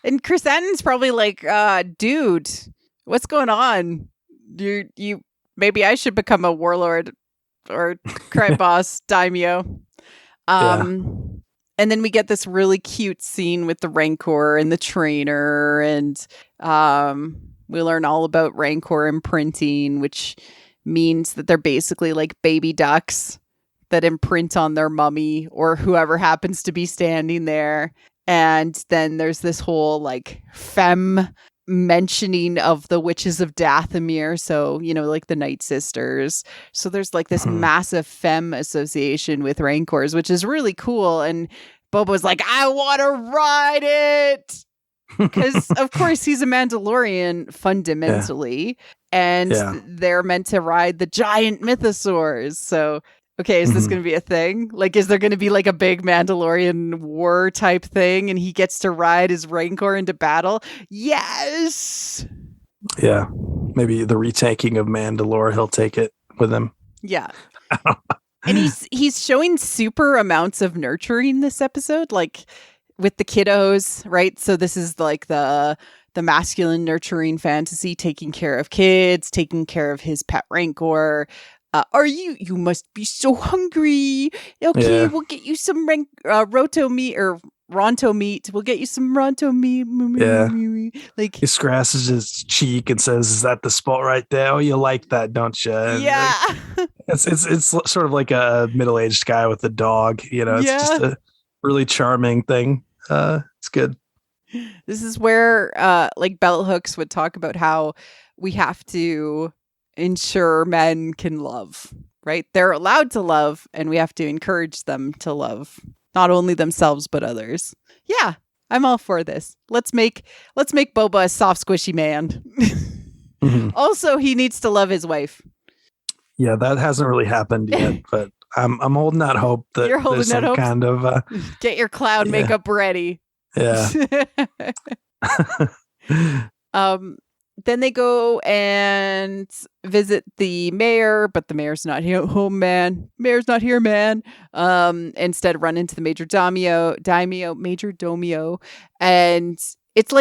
[SPEAKER 1] And Chrysanthemum's probably like, dude, what's going on? You maybe I should become a warlord or crime boss, daimyo. And then we get this really cute scene with the Rancor and the trainer, and we learn all about Rancor imprinting, which means that they're basically like baby ducks that imprint on their mummy or whoever happens to be standing there. And then there's this whole like femme mentioning of the witches of Dathomir. So, like the Night Sisters. So there's like this massive femme association with Rancors, which is really cool. And Boba was like, I want to ride it. Because, of course, he's a Mandalorian fundamentally. And they're meant to ride the giant mythosaurs. So, okay, is this going to be a thing? Like, is there going to be like a big Mandalorian war type thing and he gets to ride his Rancor into battle? Yes!
[SPEAKER 2] Yeah. Maybe the retaking of Mandalore, he'll take it with him.
[SPEAKER 1] Yeah. And he's showing super amounts of nurturing this episode, like with the kiddos, right? So this is like the masculine nurturing fantasy, taking care of kids, taking care of his pet Rancor. You must be so hungry. Okay, we'll get you some roto meat or ronto meat. We'll get you some ronto meat.
[SPEAKER 2] Yeah. Like, he scratches his cheek and says, "Is that the spot right there? Oh, you like that, don't you?" And
[SPEAKER 1] yeah.
[SPEAKER 2] Like, it's sort of like a middle-aged guy with a dog. It's just a really charming thing. It's good.
[SPEAKER 1] This is where like bell hooks would talk about how we have to ensure men can love, right? They're allowed to love, and we have to encourage them to love not only themselves but others. Yeah, I'm all for this. Let's make Boba a soft, squishy man. Also, he needs to love his wife.
[SPEAKER 2] Yeah, that hasn't really happened yet, but I'm holding out hope that
[SPEAKER 1] you're holding
[SPEAKER 2] there's some
[SPEAKER 1] hope.
[SPEAKER 2] Kind of
[SPEAKER 1] get your cloud makeup ready.
[SPEAKER 2] Yeah.
[SPEAKER 1] Then they go and visit the mayor, but the mayor's not here. Oh man, mayor's not here, man. Instead, run into the major domio, and it's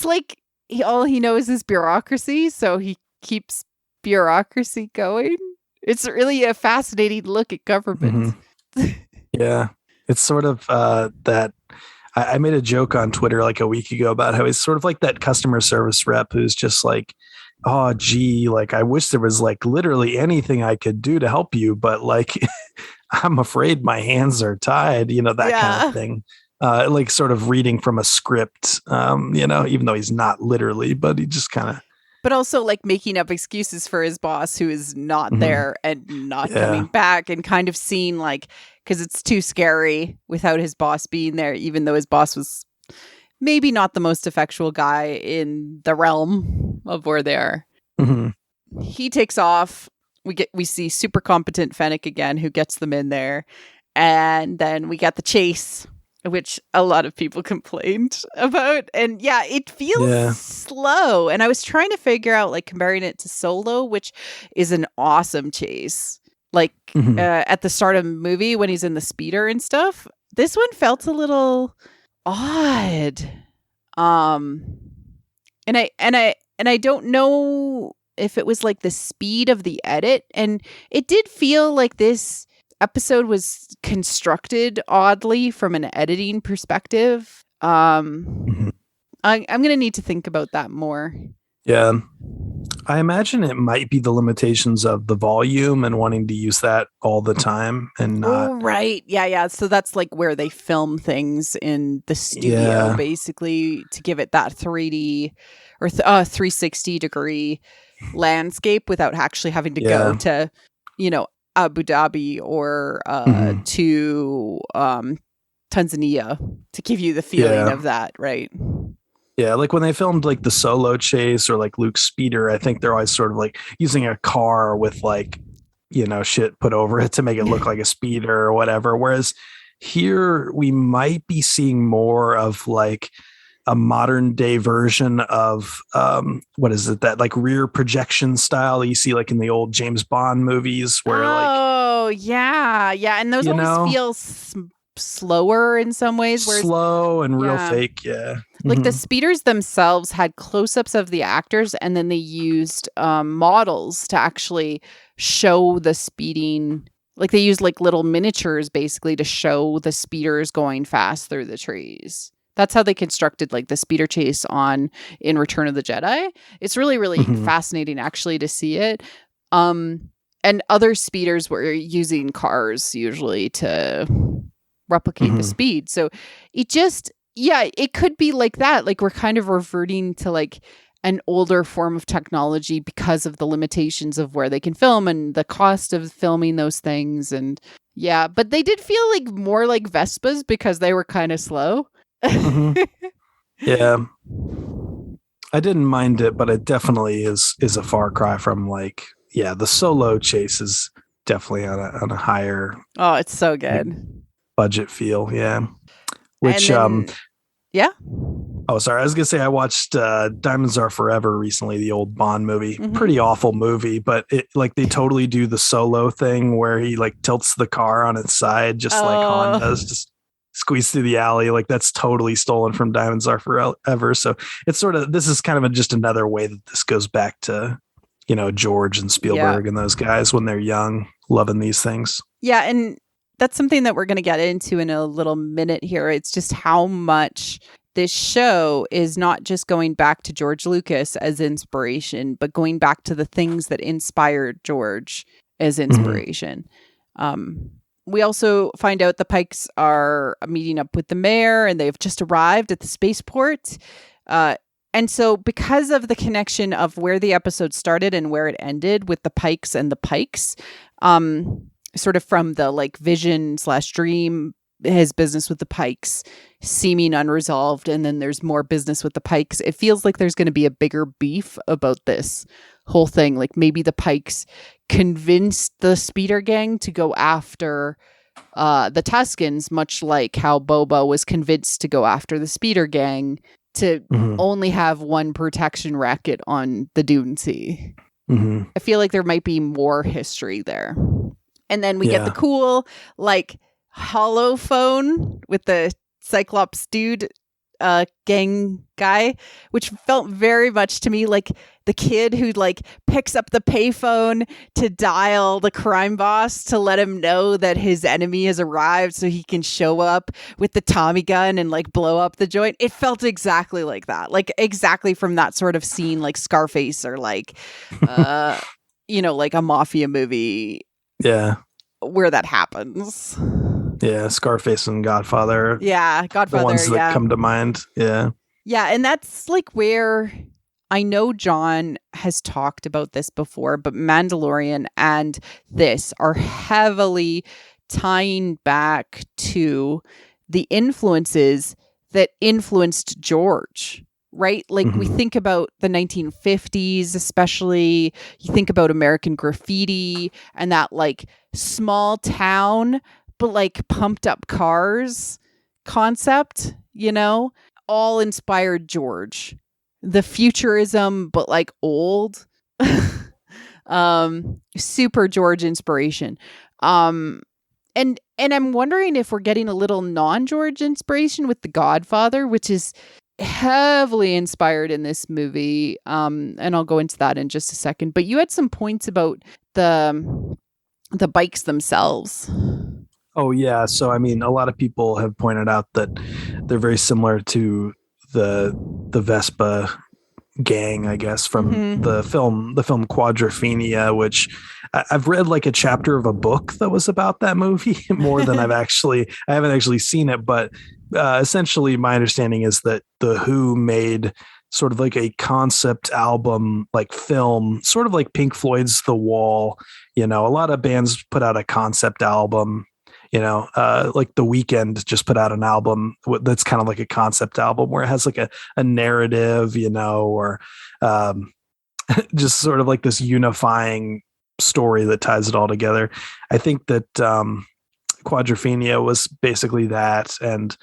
[SPEAKER 1] like all he knows is bureaucracy, so he keeps bureaucracy going. It's really a fascinating look at government.
[SPEAKER 2] Yeah. It's sort of that I made a joke on Twitter like a week ago about how he's sort of like that customer service rep who's just like, oh, gee, like, I wish there was like literally anything I could do to help you, but like, I'm afraid my hands are tied, that kind of thing. Like sort of reading from a script, even though he's not literally, but he just kind of.
[SPEAKER 1] But also like making up excuses for his boss who is not there and not coming back, and kind of seeing like, because it's too scary without his boss being there, even though his boss was maybe not the most effectual guy in the realm of where they are. He takes off. We see super competent Fennec again, who gets them in there. And then we get the chase, which a lot of people complained about. And yeah, it feels slow. And I was trying to figure out, like, comparing it to Solo, which is an awesome chase. Like at the start of the movie when he's in the speeder and stuff, this one felt a little odd. And I don't know if it was like the speed of the edit, and it did feel like this episode was constructed oddly from an editing perspective. I'm going to need to think about that more.
[SPEAKER 2] Yeah. I imagine it might be the limitations of the volume and wanting to use that all the time and not.
[SPEAKER 1] Oh, right. Yeah. So that's like where they film things in the studio, basically, to give it that 3D or 360 degree landscape without actually having to go to, Abu Dhabi or to Tanzania to give you the feeling of that, right?
[SPEAKER 2] Yeah, like when they filmed like the Solo chase or like Luke's speeder, I think they're always sort of like using a car with like, shit put over it to make it look like a speeder or whatever. Whereas here we might be seeing more of like a modern day version of what is it, that like rear projection style you see like in the old James Bond movies where
[SPEAKER 1] and those always feel slower in some ways,
[SPEAKER 2] slow and real fake.
[SPEAKER 1] Like the speeders themselves had close-ups of the actors, and then they used models to actually show the speeding. Like they used like little miniatures basically to show the speeders going fast through the trees. That's how they constructed like the speeder chase in Return of the Jedi. It's really, really fascinating actually to see it. And other speeders were using cars usually to replicate the speed. So it just, it could be like that. Like we're kind of reverting to like an older form of technology because of the limitations of where they can film and the cost of filming those things. And but they did feel like more like Vespas because they were kind of slow.
[SPEAKER 2] Yeah. I didn't mind it, but it definitely is a far cry from like, the Solo chase is definitely on a higher.
[SPEAKER 1] Oh, it's so good.
[SPEAKER 2] Budget feel. Yeah. Which,
[SPEAKER 1] Oh,
[SPEAKER 2] sorry. I was going to say I watched Diamonds Are Forever recently, the old Bond movie. Pretty awful movie, but it like they totally do the Solo thing where he like tilts the car on its side, just like Han does, just squeeze through the alley. Like that's totally stolen from Diamonds Are Forever. So it's sort of, this is kind of just another way that this goes back to, George and Spielberg and those guys when they're young, loving these things.
[SPEAKER 1] Yeah. And that's something that we're going to get into in a little minute here. It's just how much this show is not just going back to George Lucas as inspiration, but going back to the things that inspired George as inspiration. We also find out the Pikes are meeting up with the mayor and they've just arrived at the spaceport. And so because of the connection of where the episode started and where it ended with the Pikes and the Pikes, sort of from the like vision/dream, his business with the Pikes seeming unresolved, and then there's more business with the Pikes. It feels like there's going to be a bigger beef about this whole thing. Like maybe the Pikes convinced the speeder gang to go after the Tuscans, much like how Boba was convinced to go after the speeder gang to only have one protection racket on the Dune Sea. I feel like there might be more history there. And then we get the cool, like, holophone with the Cyclops dude gang guy, which felt very much to me like the kid who like picks up the payphone to dial the crime boss to let him know that his enemy has arrived so he can show up with the Tommy gun and like blow up the joint. It felt exactly like that, like exactly from that sort of scene, like Scarface or like like a mafia movie.
[SPEAKER 2] Yeah,
[SPEAKER 1] where that happens.
[SPEAKER 2] Yeah, Scarface and Godfather.
[SPEAKER 1] Yeah, Godfather.
[SPEAKER 2] The ones that come to mind. Yeah.
[SPEAKER 1] Yeah, and that's like where I know John has talked about this before, but Mandalorian and this are heavily tying back to the influences that influenced George, right? Like we think about the 1950s, especially. You think about American Graffiti and that like small town, but like pumped up cars concept, all inspired George. The futurism, but like old, super George inspiration. And I'm wondering if we're getting a little non-George inspiration with The Godfather, which is heavily inspired in this movie. And I'll go into that in just a second. But you had some points about the bikes themselves.
[SPEAKER 2] Oh, yeah. So, I mean, a lot of people have pointed out that they're very similar to the Vespa gang, I guess, from the film Quadrophenia, which I've read like a chapter of a book that was about that movie more than I haven't actually seen it. But essentially, my understanding is that the Who made sort of like a concept album, like film, sort of like Pink Floyd's The Wall. A lot of bands put out a concept album. Like The Weeknd just put out an album that's kind of like a concept album where it has like a narrative, or just sort of like this unifying story that ties it all together. I think that Quadrophenia was basically that. And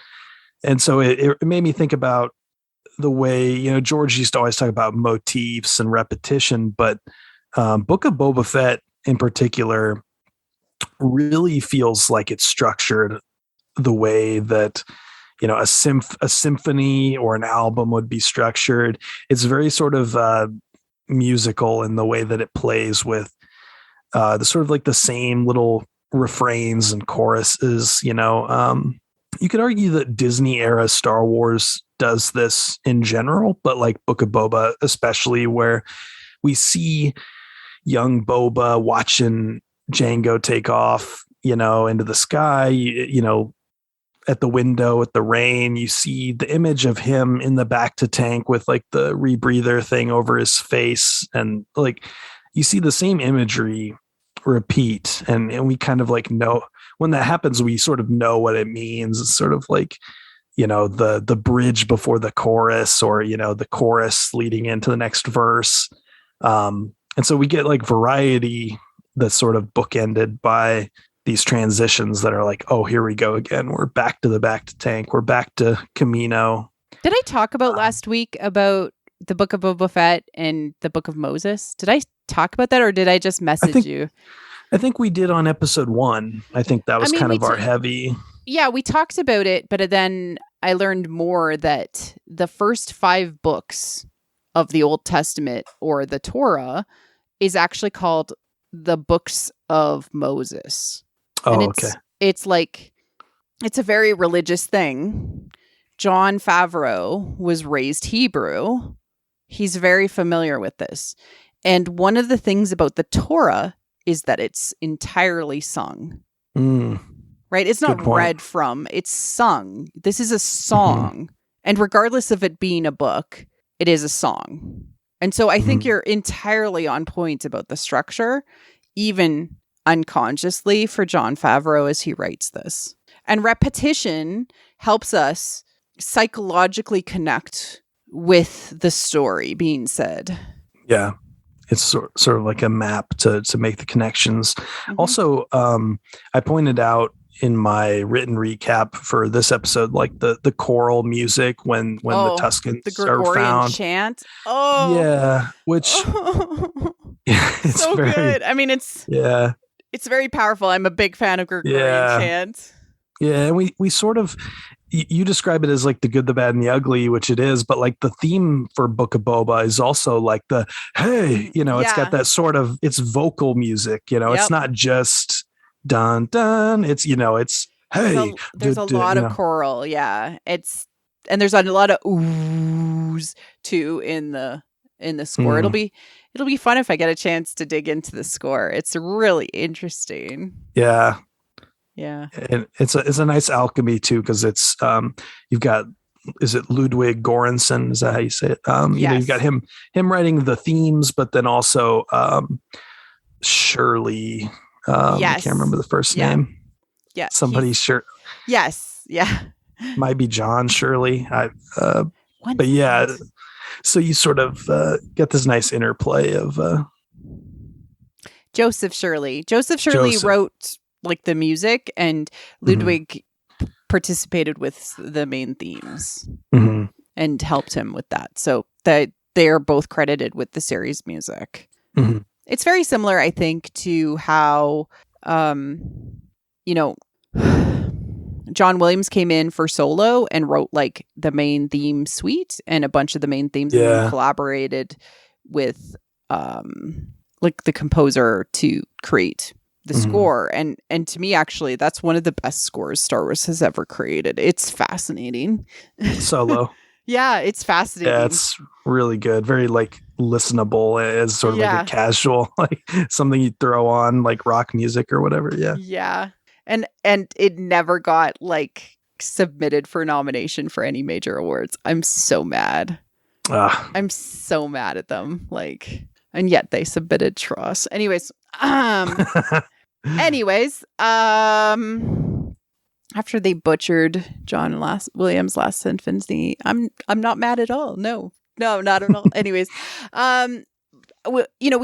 [SPEAKER 2] so it made me think about the way, George used to always talk about motifs and repetition, but Book of Boba Fett in particular really feels like it's structured the way that a symphony or an album would be structured. It's very sort of musical in the way that it plays with the sort of like the same little refrains and choruses. You could argue that Disney era Star Wars does this in general, but like Book of Boba especially, where we see young Boba watching Django take off, into the sky, at the window, at the rain, you see the image of him in the back to tank with like the rebreather thing over his face. And like, you see the same imagery repeat. And we kind of like know when that happens, we sort of know what it means. It's sort of like, the bridge before the chorus, or, the chorus leading into the next verse. And so we get like variety that's sort of bookended by these transitions that are like, oh, here we go again. We're back to the back to tank. We're back to Camino.
[SPEAKER 1] Did I talk about last week about the Book of Boba Fett and the Book of Moses? Did I talk about that, or did I just message you?
[SPEAKER 2] I think we did on episode 1. I think that was kind of our heavy.
[SPEAKER 1] Yeah, we talked about it, but then I learned more that the first 5 books of the Old Testament, or the Torah, is actually called the Books of Moses.
[SPEAKER 2] Oh,
[SPEAKER 1] and
[SPEAKER 2] okay.
[SPEAKER 1] It's like, it's a very religious thing. Jon Favreau was raised Hebrew. He's very familiar with this. And one of the things about the Torah is that it's entirely sung. Right? It's not read from, it's sung. This is a song. And regardless of it being a book, it is a song. And so I think you're entirely on point about the structure, even unconsciously, for Jon Favreau as he writes this. And repetition helps us psychologically connect with the story being said.
[SPEAKER 2] Yeah. It's sort of like a map to make the connections. Also, I pointed out in my written recap for this episode, like the choral music when the Tuskens
[SPEAKER 1] the Gregorian
[SPEAKER 2] are found.
[SPEAKER 1] Chant. Oh,
[SPEAKER 2] yeah, which it's
[SPEAKER 1] so
[SPEAKER 2] very
[SPEAKER 1] good. I mean, it's very powerful. I'm a big fan of Gregorian chant.
[SPEAKER 2] Yeah, and we sort of, you describe it as like the good, the bad, and the ugly, which it is, but like the theme for Book of Boba is also like the, hey, it's got that sort of, it's vocal music, it's not just dun dun, it's, it's, hey,
[SPEAKER 1] there's a lot of choral. Yeah. And there's a lot of oohs too in the score. It'll be fun if I get a chance to dig into the score. It's really interesting.
[SPEAKER 2] Yeah.
[SPEAKER 1] Yeah.
[SPEAKER 2] And it's a nice alchemy too, because it's you've got, is it Ludwig Göransson? Is that how you say it?
[SPEAKER 1] Yes.
[SPEAKER 2] You've got him writing the themes, but then also Shirley. I can't remember the first name.
[SPEAKER 1] Yeah.
[SPEAKER 2] Somebody sure.
[SPEAKER 1] Yes. Yeah.
[SPEAKER 2] Might be John Shirley. But yeah, so you sort of get this nice interplay of
[SPEAKER 1] Joseph Shirley. Joseph wrote like the music, and Ludwig participated with the main themes and helped him with that. So that they are both credited with the series music. It's very similar, I think, to how John Williams came in for Solo and wrote like the main theme suite and a bunch of the main themes, and then collaborated with like the composer to create the score. And to me, actually, that's one of the best scores Star Wars has ever created. It's fascinating.
[SPEAKER 2] Solo.
[SPEAKER 1] Yeah, it's fascinating.
[SPEAKER 2] Yeah, it's really good. Very like listenable as sort of like a casual, like something you throw on like rock music or whatever. Yeah.
[SPEAKER 1] Yeah. And it never got like submitted for nomination for any major awards. I'm so mad. I'm so mad at them. Like, and yet they submitted Tross. Anyways, after they butchered John Williams' Last Symphony, I'm not mad at all. No, not at all. Anyways, we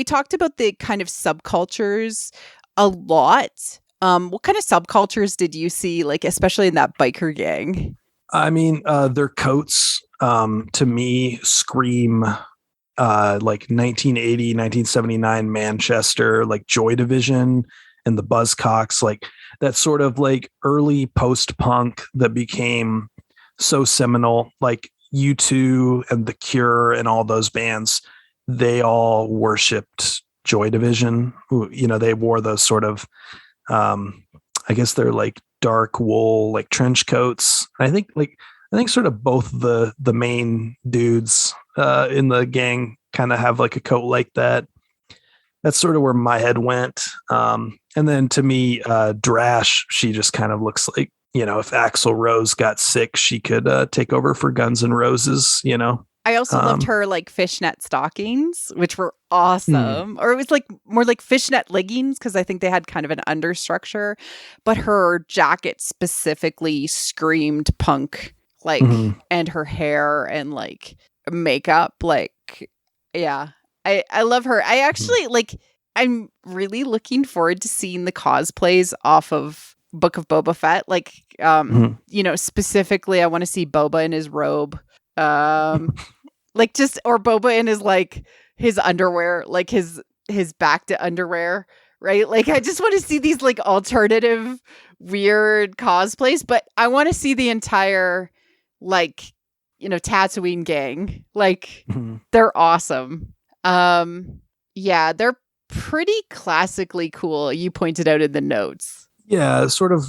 [SPEAKER 1] talked about the kind of subcultures a lot. What kind of subcultures did you see, like, especially in that biker gang?
[SPEAKER 2] I mean, their coats, to me, scream like 1980, 1979 Manchester, like Joy Division and the Buzzcocks, like that sort of like early post-punk that became so seminal, like U2 and The Cure and all those bands. They all worshipped Joy Division. They wore those sort of I guess they're like dark wool, like trench coats. I think sort of both the main dudes in the gang kind of have like a coat like that. That's sort of where my head went. And then to me, Drash, she just kind of looks like, if Axl Rose got sick, she could take over for Guns N' Roses,
[SPEAKER 1] I also loved her like fishnet stockings, which were awesome. Or it was like more like fishnet leggings, because I think they had kind of an understructure. But her jacket specifically screamed punk, like, and her hair and like makeup, like, yeah. I love her. I actually like, I'm really looking forward to seeing the cosplays off of Book of Boba Fett. Like, specifically, I want to see Boba in his robe. Like just, or Boba in his like his underwear, like his back to underwear, right? Like I just want to see these like alternative weird cosplays, but I want to see the entire like Tatooine gang. Like they're awesome. Yeah, they're pretty classically cool. You pointed out in the notes.
[SPEAKER 2] Yeah, sort of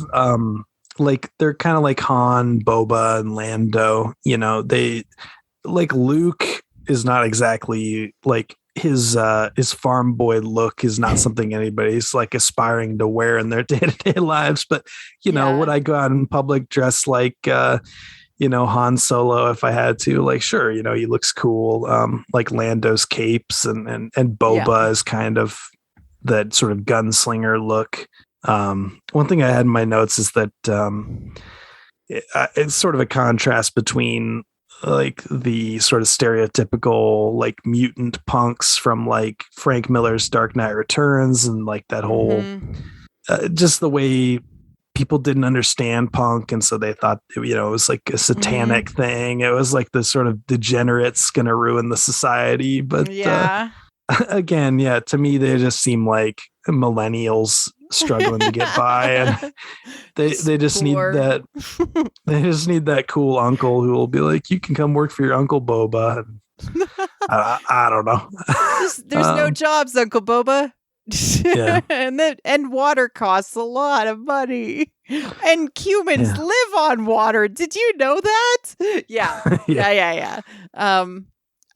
[SPEAKER 2] like they're kind of like Han, Boba, and Lando. They like Luke is not exactly like his farm boy look is not something anybody's like aspiring to wear in their day-to-day lives. But would I go out in public dressed like Han Solo if I had to? Like, sure, he looks cool. Like Lando's capes and Boba is kind of that sort of gunslinger look. One thing I had in my notes is that it's sort of a contrast between like the sort of stereotypical like mutant punks from like Frank Miller's Dark Knight Returns, and like that whole just the way people didn't understand punk, and so they thought it was like a satanic thing. It was like the sort of degenerates gonna ruin the society. But again, to me they just seem like millennials struggling to get by, and they just need that they just need that cool uncle who will be like, you can come work for your Uncle Boba. And I don't know.
[SPEAKER 1] There's no jobs, Uncle Boba.
[SPEAKER 2] Yeah.
[SPEAKER 1] and water costs a lot of money, and humans live on water. Did you know that? Yeah.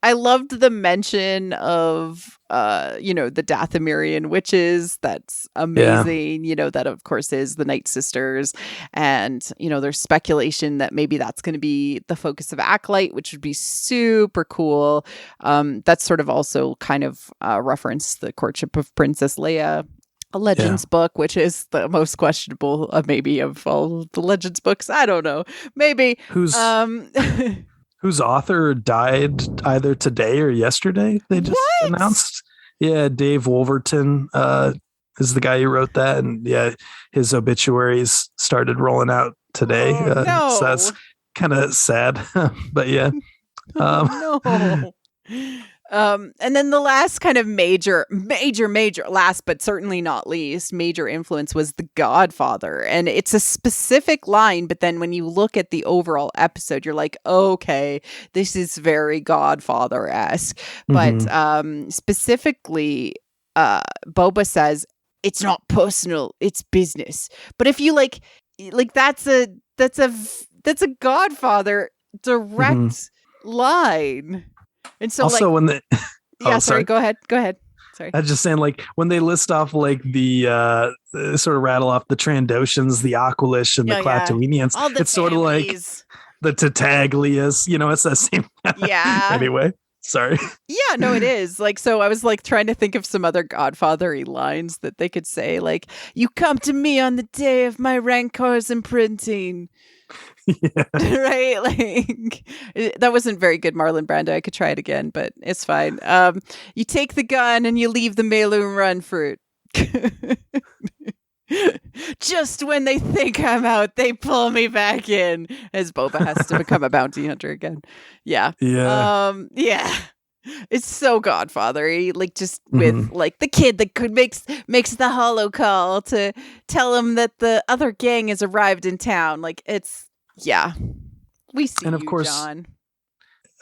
[SPEAKER 1] I loved the mention of the Dathamerian Witches. That's amazing. That of course is the Night Sisters, and there's speculation that maybe that's going to be the focus of Acolyte, which would be super cool. That's sort of also kind of reference the courtship of Princess Leia, a Legends book, which is the most questionable maybe of all the Legends books. I don't know, maybe
[SPEAKER 2] whose author died either today or yesterday. They just announced. Yeah, Dave Wolverton is the guy who wrote that, and his obituaries started rolling out today.
[SPEAKER 1] No.
[SPEAKER 2] So that's kind of sad, but yeah.
[SPEAKER 1] No. And then the last kind of major last, but certainly not least, major influence was The Godfather. And it's a specific line, but then when you look at the overall episode, you're like, okay, this is very Godfather-esque. But specifically, Boba says, it's not personal, it's business. But if you like that's a Godfather direct line. And so
[SPEAKER 2] also when they
[SPEAKER 1] sorry, go ahead. Sorry.
[SPEAKER 2] I was just saying, like, when they list off like the sort of rattle off the Trandoshans, the Aquilish, and the Klatooinians, it's sort of like the Tataglias, it's that same anyway, sorry.
[SPEAKER 1] Yeah, no, it is. Like, so I was like trying to think of some other Godfather-y lines that they could say, like, you come to me on the day of my Rancor's imprinting.
[SPEAKER 2] Yeah.
[SPEAKER 1] Right, like that wasn't very good, Marlon Brando. I could try it again, but it's fine. You take the gun and you leave the Meilun Run fruit. Just when they think I'm out, they pull me back in. As Boba has to become a bounty hunter again. Yeah. It's so Godfather-y, like just with like the kid that makes the holo call to tell him that the other gang has arrived in town. Like it's we see. And of course, John.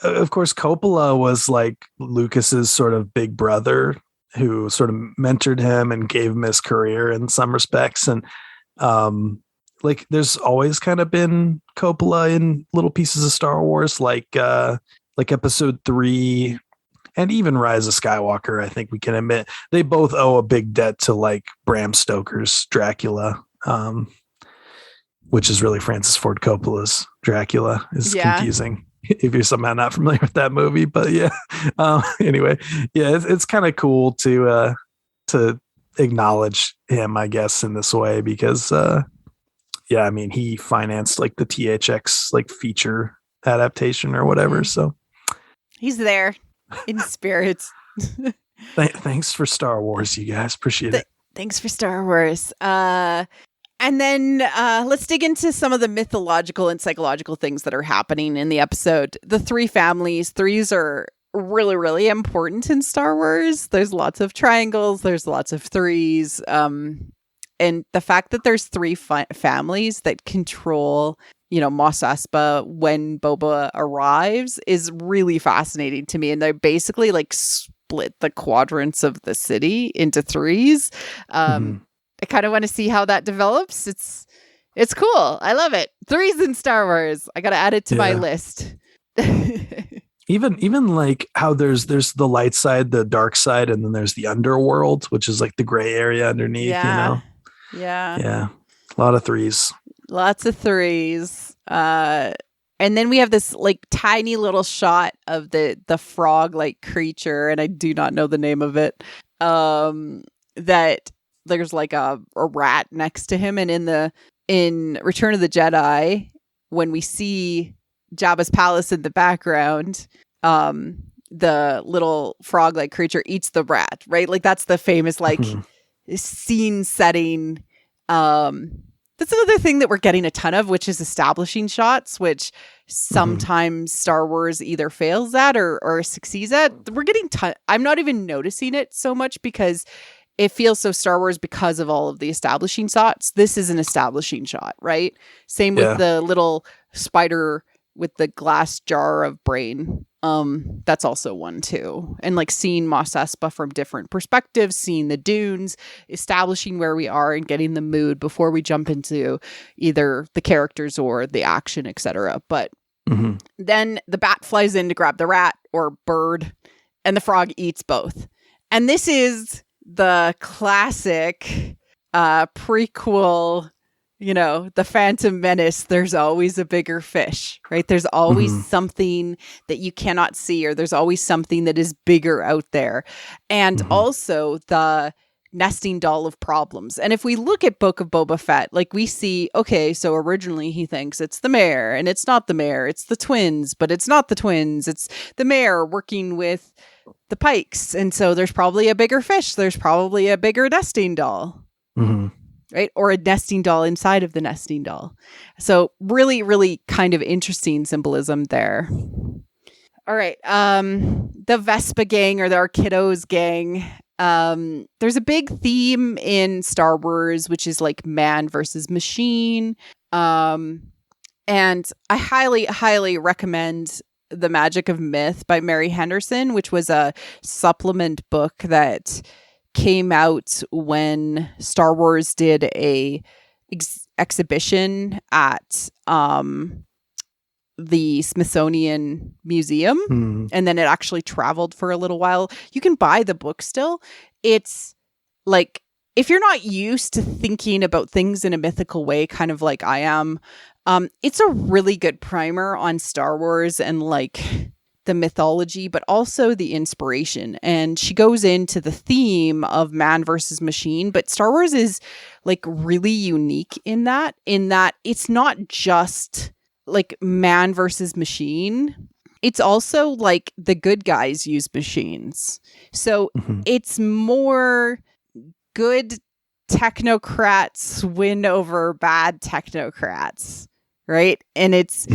[SPEAKER 2] Of course, Coppola was like Lucas's sort of big brother who sort of mentored him and gave him his career in some respects. And like there's always kind of been Coppola in little pieces of Star Wars, like Episode 3 and even Rise of Skywalker. I think we can admit they both owe a big debt to like Bram Stoker's Dracula. Which is really Francis Ford Coppola's Dracula. Is confusing if you're somehow not familiar with that movie, but anyway, it's kind of cool to acknowledge him, I guess, in this way, because I mean, he financed like the THX like feature adaptation or whatever, so
[SPEAKER 1] he's there in spirit.
[SPEAKER 2] Thanks for Star Wars, you guys, appreciate it.
[SPEAKER 1] Thanks for Star Wars. And then let's dig into some of the mythological and psychological things that are happening in the episode. The three families. Threes are really, really important in Star Wars. There's lots of triangles. There's lots of threes. And the fact that there's three families that control, Mos Espa when Boba arrives is really fascinating to me. And they're basically like split the quadrants of the city into threes. I kind of want to see how that develops. It's cool. I love it. Threes in Star Wars. I got to add it to my list.
[SPEAKER 2] even like how there's the light side, the dark side, and then there's the underworld, which is like the gray area underneath,
[SPEAKER 1] Yeah.
[SPEAKER 2] A lot of threes.
[SPEAKER 1] Lots of threes. And then we have this like tiny little shot of the frog-like creature, and I do not know the name of it. That there's like a rat next to him, and in Return of the Jedi, when we see Jabba's palace in the background, the little frog-like creature eats the rat, right? Like that's the famous like scene setting. That's another thing that we're getting a ton of, which is establishing shots, which sometimes Star Wars either fails at or succeeds at. We're getting I'm not even noticing it so much because it feels so Star Wars because of all of the establishing shots. This is an establishing shot, right? Same with the little spider with the glass jar of brain. That's also one too. And like seeing Mos Espa from different perspectives, seeing the dunes, establishing where we are and getting the mood before we jump into either the characters or the action, etc. But then the bat flies in to grab the rat or bird, and the frog eats both. And this is the classic prequel, the Phantom Menace. There's always a bigger fish, right? There's always something that you cannot see, or there's always something that is bigger out there. And also the nesting doll of problems. And if we look at Book of Boba Fett, like we see, okay, so originally he thinks it's the mayor, and it's not the mayor, it's the twins, but it's not the twins, it's the mayor working with the Pikes. And so there's probably a bigger fish, there's probably a bigger nesting doll. Right? Or a nesting doll inside of the nesting doll. So really, really kind of interesting symbolism there. All right. The Vespa gang, or the Arkidos gang. There's a big theme in Star Wars, which is like man versus machine. And I highly, highly recommend The Magic of Myth by Mary Henderson, which was a supplement book that came out when Star Wars did a exhibition at the Smithsonian Museum, and then it actually traveled for a little while. You can buy the book still. It's like, if you're not used to thinking about things in a mythical way, kind of like I am, it's a really good primer on Star Wars and like the mythology, but also the inspiration. And she goes into the theme of man versus machine, but Star Wars is like really unique in that it's not just like man versus machine. It's also like the good guys use machines. So it's more good technocrats win over bad technocrats, right? And it's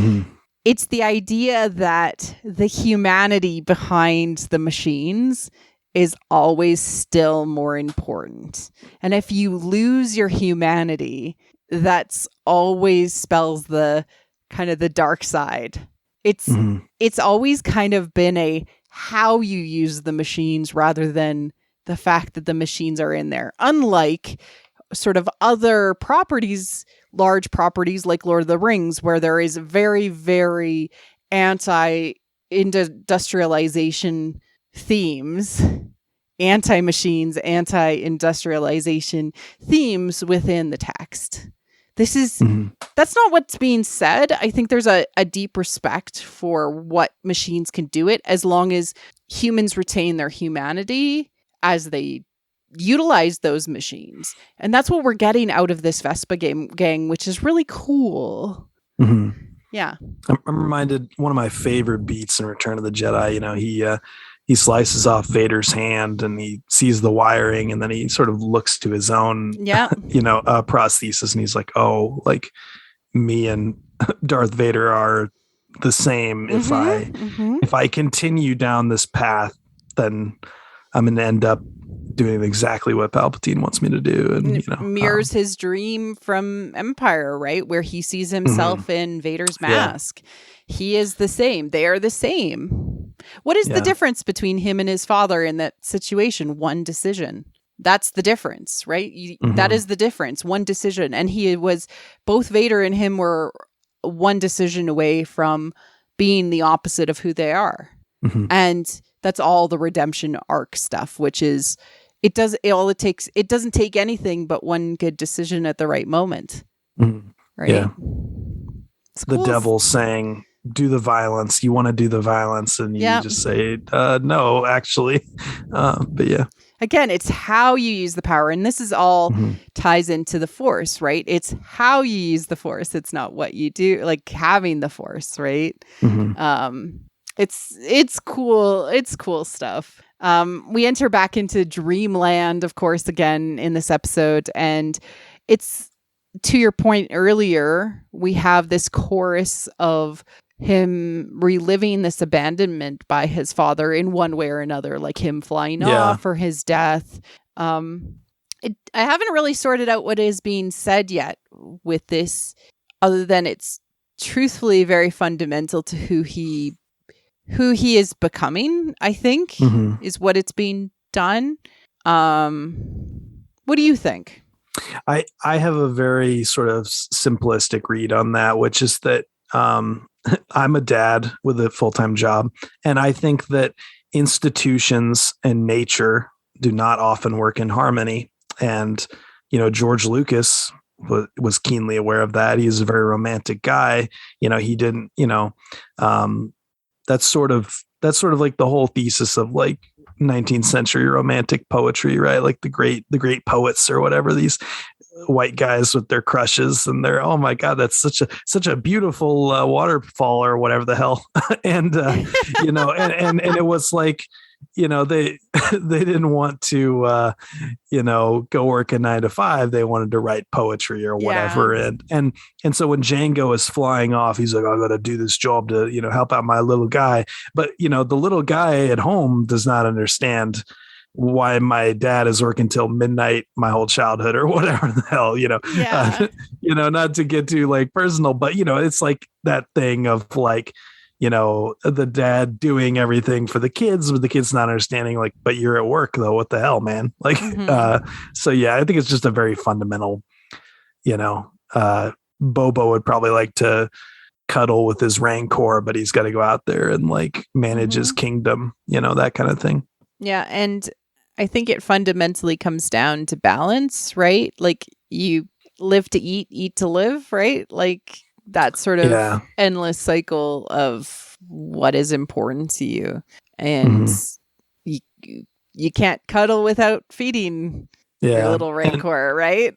[SPEAKER 1] the idea that the humanity behind the machines is always still more important. And if you lose your humanity, that's always spells the kind of the dark side. It's always kind of been a how you use the machines rather than the fact that the machines are in there. Unlike sort of other properties, large properties like Lord of the Rings, where there is very, very anti-industrialization themes, anti-machines, anti-industrialization themes within the text. This is, that's not what's being said. I think there's a deep respect for what machines can do it, as long as humans retain their humanity as they utilize those machines. And that's what we're getting out of this Vespa gang, which is really cool. Yeah.
[SPEAKER 2] I'm reminded, one of my favorite beats in Return of the Jedi, he slices off Vader's hand and he sees the wiring, and then he sort of looks to his own, prosthesis, and he's like, oh, like me and Darth Vader are the same. If I continue down this path, then I'm going to end up doing exactly what Palpatine wants me to do. And,
[SPEAKER 1] mirrors his dream from Empire, right? Where he sees himself in Vader's mask. Yeah. He is the same. They are the same. What is the difference between him and his father in that situation? One decision. That's the difference, right? That is the difference. One decision. And both Vader and him were one decision away from being the opposite of who they are. And that's all the redemption arc stuff, which is, it doesn't take anything but one good decision at the right moment. Right? Yeah.
[SPEAKER 2] The devil saying, do the violence. You want to do the violence, and you just say, no, actually. But yeah.
[SPEAKER 1] Again, it's how you use the power. And this is all ties into the Force, right? It's how you use the Force. It's not what you do, like having the Force, right? It's cool. It's cool stuff. We enter back into Dreamland, of course, again in this episode. And it's, to your point earlier, we have this chorus of him reliving this abandonment by his father in one way or another, like him flying off or his death. I haven't really sorted out what is being said yet with this, other than it's truthfully very fundamental to who he is becoming, I think, is what it's being done. What do you think?
[SPEAKER 2] I have a very sort of simplistic read on that, which is that I'm a dad with a full-time job, and I think that institutions and nature do not often work in harmony. And, George Lucas was keenly aware of that. He's a very romantic guy. He didn't, that's sort of like the whole thesis of like 19th century romantic poetry, right? Like the great poets or whatever, these white guys with their crushes, and they're, oh my God, that's such a beautiful waterfall or whatever the hell. And, and it was like, they didn't want to, go work a 9 to 5. They wanted to write poetry or whatever. Yeah. And so when Django is flying off, he's like, I got to do this job to, help out my little guy. But, the little guy at home does not understand why my dad is working till midnight my whole childhood or whatever the hell, not to get too like personal, but, it's like that thing of like, the dad doing everything for the kids, but the kids not understanding, like, but you're at work though. What the hell, man? Like, so yeah, I think it's just a very fundamental, Boba would probably like to cuddle with his rancor, but he's got to go out there and like manage his kingdom, that kind of thing.
[SPEAKER 1] Yeah. And I think it fundamentally comes down to balance, right? Like you live to eat, eat to live, right? Like that sort of endless cycle of what is important to you. And you can't cuddle without feeding your little rancor, right?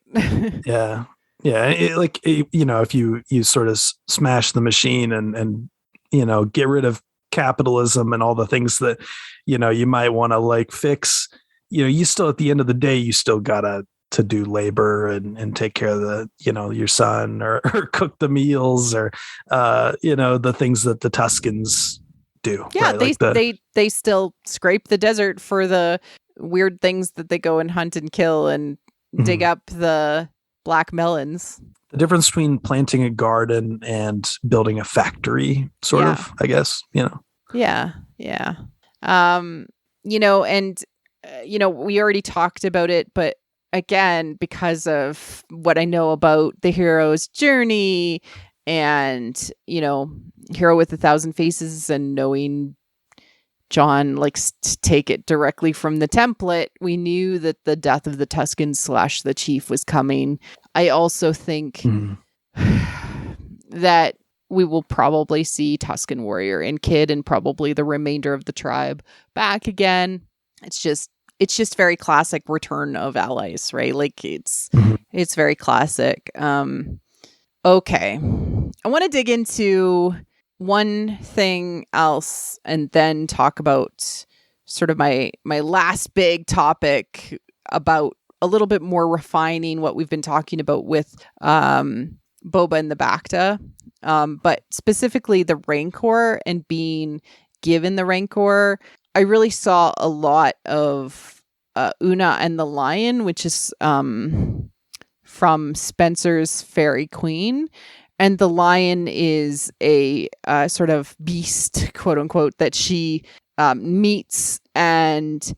[SPEAKER 2] Yeah. If you sort of smash the machine and get rid of capitalism and all the things that, you might want to like fix, you still, at the end of the day, you still gotta to do labor and take care of the, your son or cook the meals or, the things that the Tuscans do.
[SPEAKER 1] Yeah.
[SPEAKER 2] Right?
[SPEAKER 1] They still scrape the desert for the weird things that they go and hunt and kill and dig up the black melons.
[SPEAKER 2] The difference between planting a garden and building a factory sort of, I guess, Yeah.
[SPEAKER 1] Yeah. And, we already talked about it, but again, because of what I know about the hero's journey and, Hero with 1,000 Faces and knowing John likes to take it directly from the template, we knew that the death of the Tuscans / the chief was coming. I also think that we will probably see Tuscan warrior and kid and probably the remainder of the tribe back again. It's just very classic return of allies, right? Like it's very classic. Okay. I want to dig into one thing else and then talk about sort of my last big topic about a little bit more refining what we've been talking about with Boba and the Bacta. But specifically the Rancor and being given the Rancor. I really saw a lot of Una and the Lion, which is from Spencer's Fairy Queen. And the lion is a sort of beast, quote unquote, that she meets and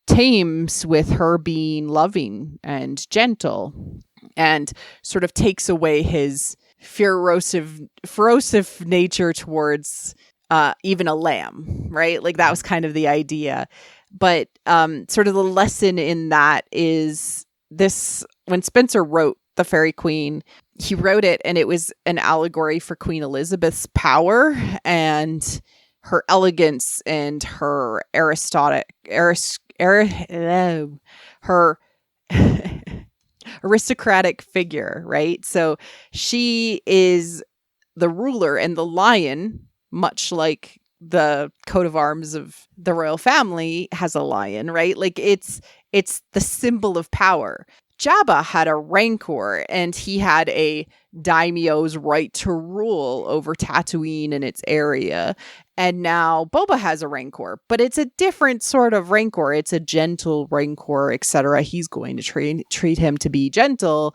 [SPEAKER 1] tames with her being loving and gentle and sort of takes away his ferocious nature towards even a lamb, right? Like that was kind of the idea. But sort of the lesson in that is this: when Spencer wrote The Fairy Queen, he wrote it and it was an allegory for Queen Elizabeth's power and her elegance and her aristocratic figure, right? So she is the ruler, and the lion, much like the coat of arms of the royal family, has a lion, right? Like it's the symbol of power. Jabba had a rancor, and he had a daimyo's right to rule over Tatooine and its area. And now Boba has a rancor, but it's a different sort of rancor. It's a gentle rancor, etc. He's going to treat him to be gentle.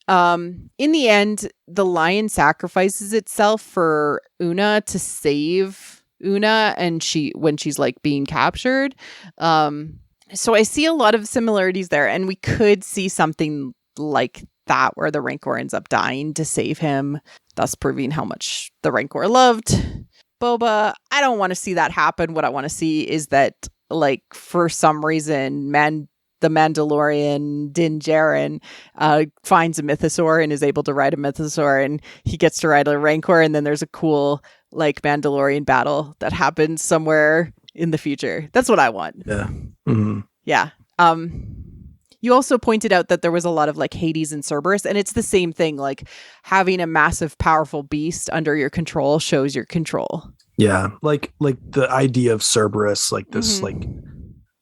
[SPEAKER 1] In the end, the lion sacrifices itself for Una to save Una, and when she's like being captured. So I see a lot of similarities there, and we could see something like that where the rancor ends up dying to save him, thus proving how much the rancor loved Boba. I don't want to see that happen. What I want to see is that, like, for some reason, the Mandalorian Din Djarin finds a mythosaur and is able to ride a mythosaur, and he gets to ride a rancor, and then there's a cool, like, Mandalorian battle that happens somewhere in the future. That's what I want.
[SPEAKER 2] Yeah. Mm-hmm.
[SPEAKER 1] Yeah. You also pointed out that there was a lot of like Hades and Cerberus, and it's the same thing. Like, having a massive, powerful beast under your control shows your control.
[SPEAKER 2] Yeah, like the idea of Cerberus, like this like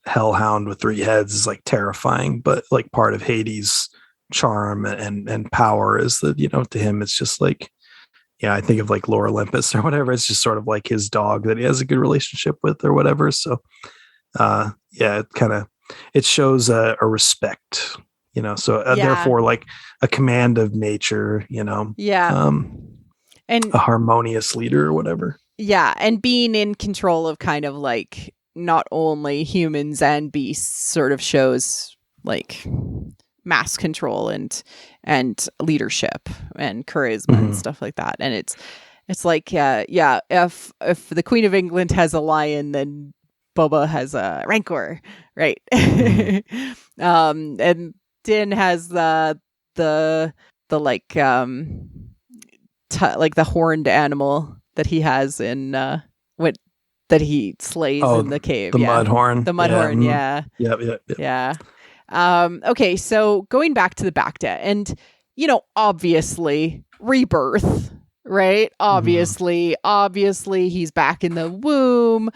[SPEAKER 2] hellhound with 3 heads, is like terrifying. But like part of Hades' charm and power is that, you know, to him it's just like, yeah, I think of like Lore Olympus or whatever. It's just sort of like his dog that he has a good relationship with or whatever. So, yeah, it shows a respect, you know, so therefore like a command of nature, you know, and a harmonious leader or whatever.
[SPEAKER 1] Yeah. And being in control of kind of like not only humans and beasts sort of shows like mass control and leadership and charisma and stuff like that. And it's like, if the Queen of England has a lion, then Boba has a rancor, right? And Din has the like like the horned animal that he has in that he slays in the cave.
[SPEAKER 2] The mudhorn.
[SPEAKER 1] The mudhorn, yeah. Okay, so going back to the Bacta, and you know, obviously rebirth, right? Obviously he's back in the womb.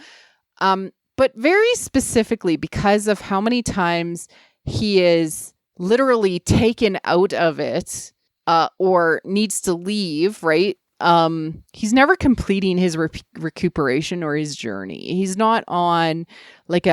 [SPEAKER 1] But very specifically because of how many times he is literally taken out of it or needs to leave, right? He's never completing his recuperation or his journey. He's not on like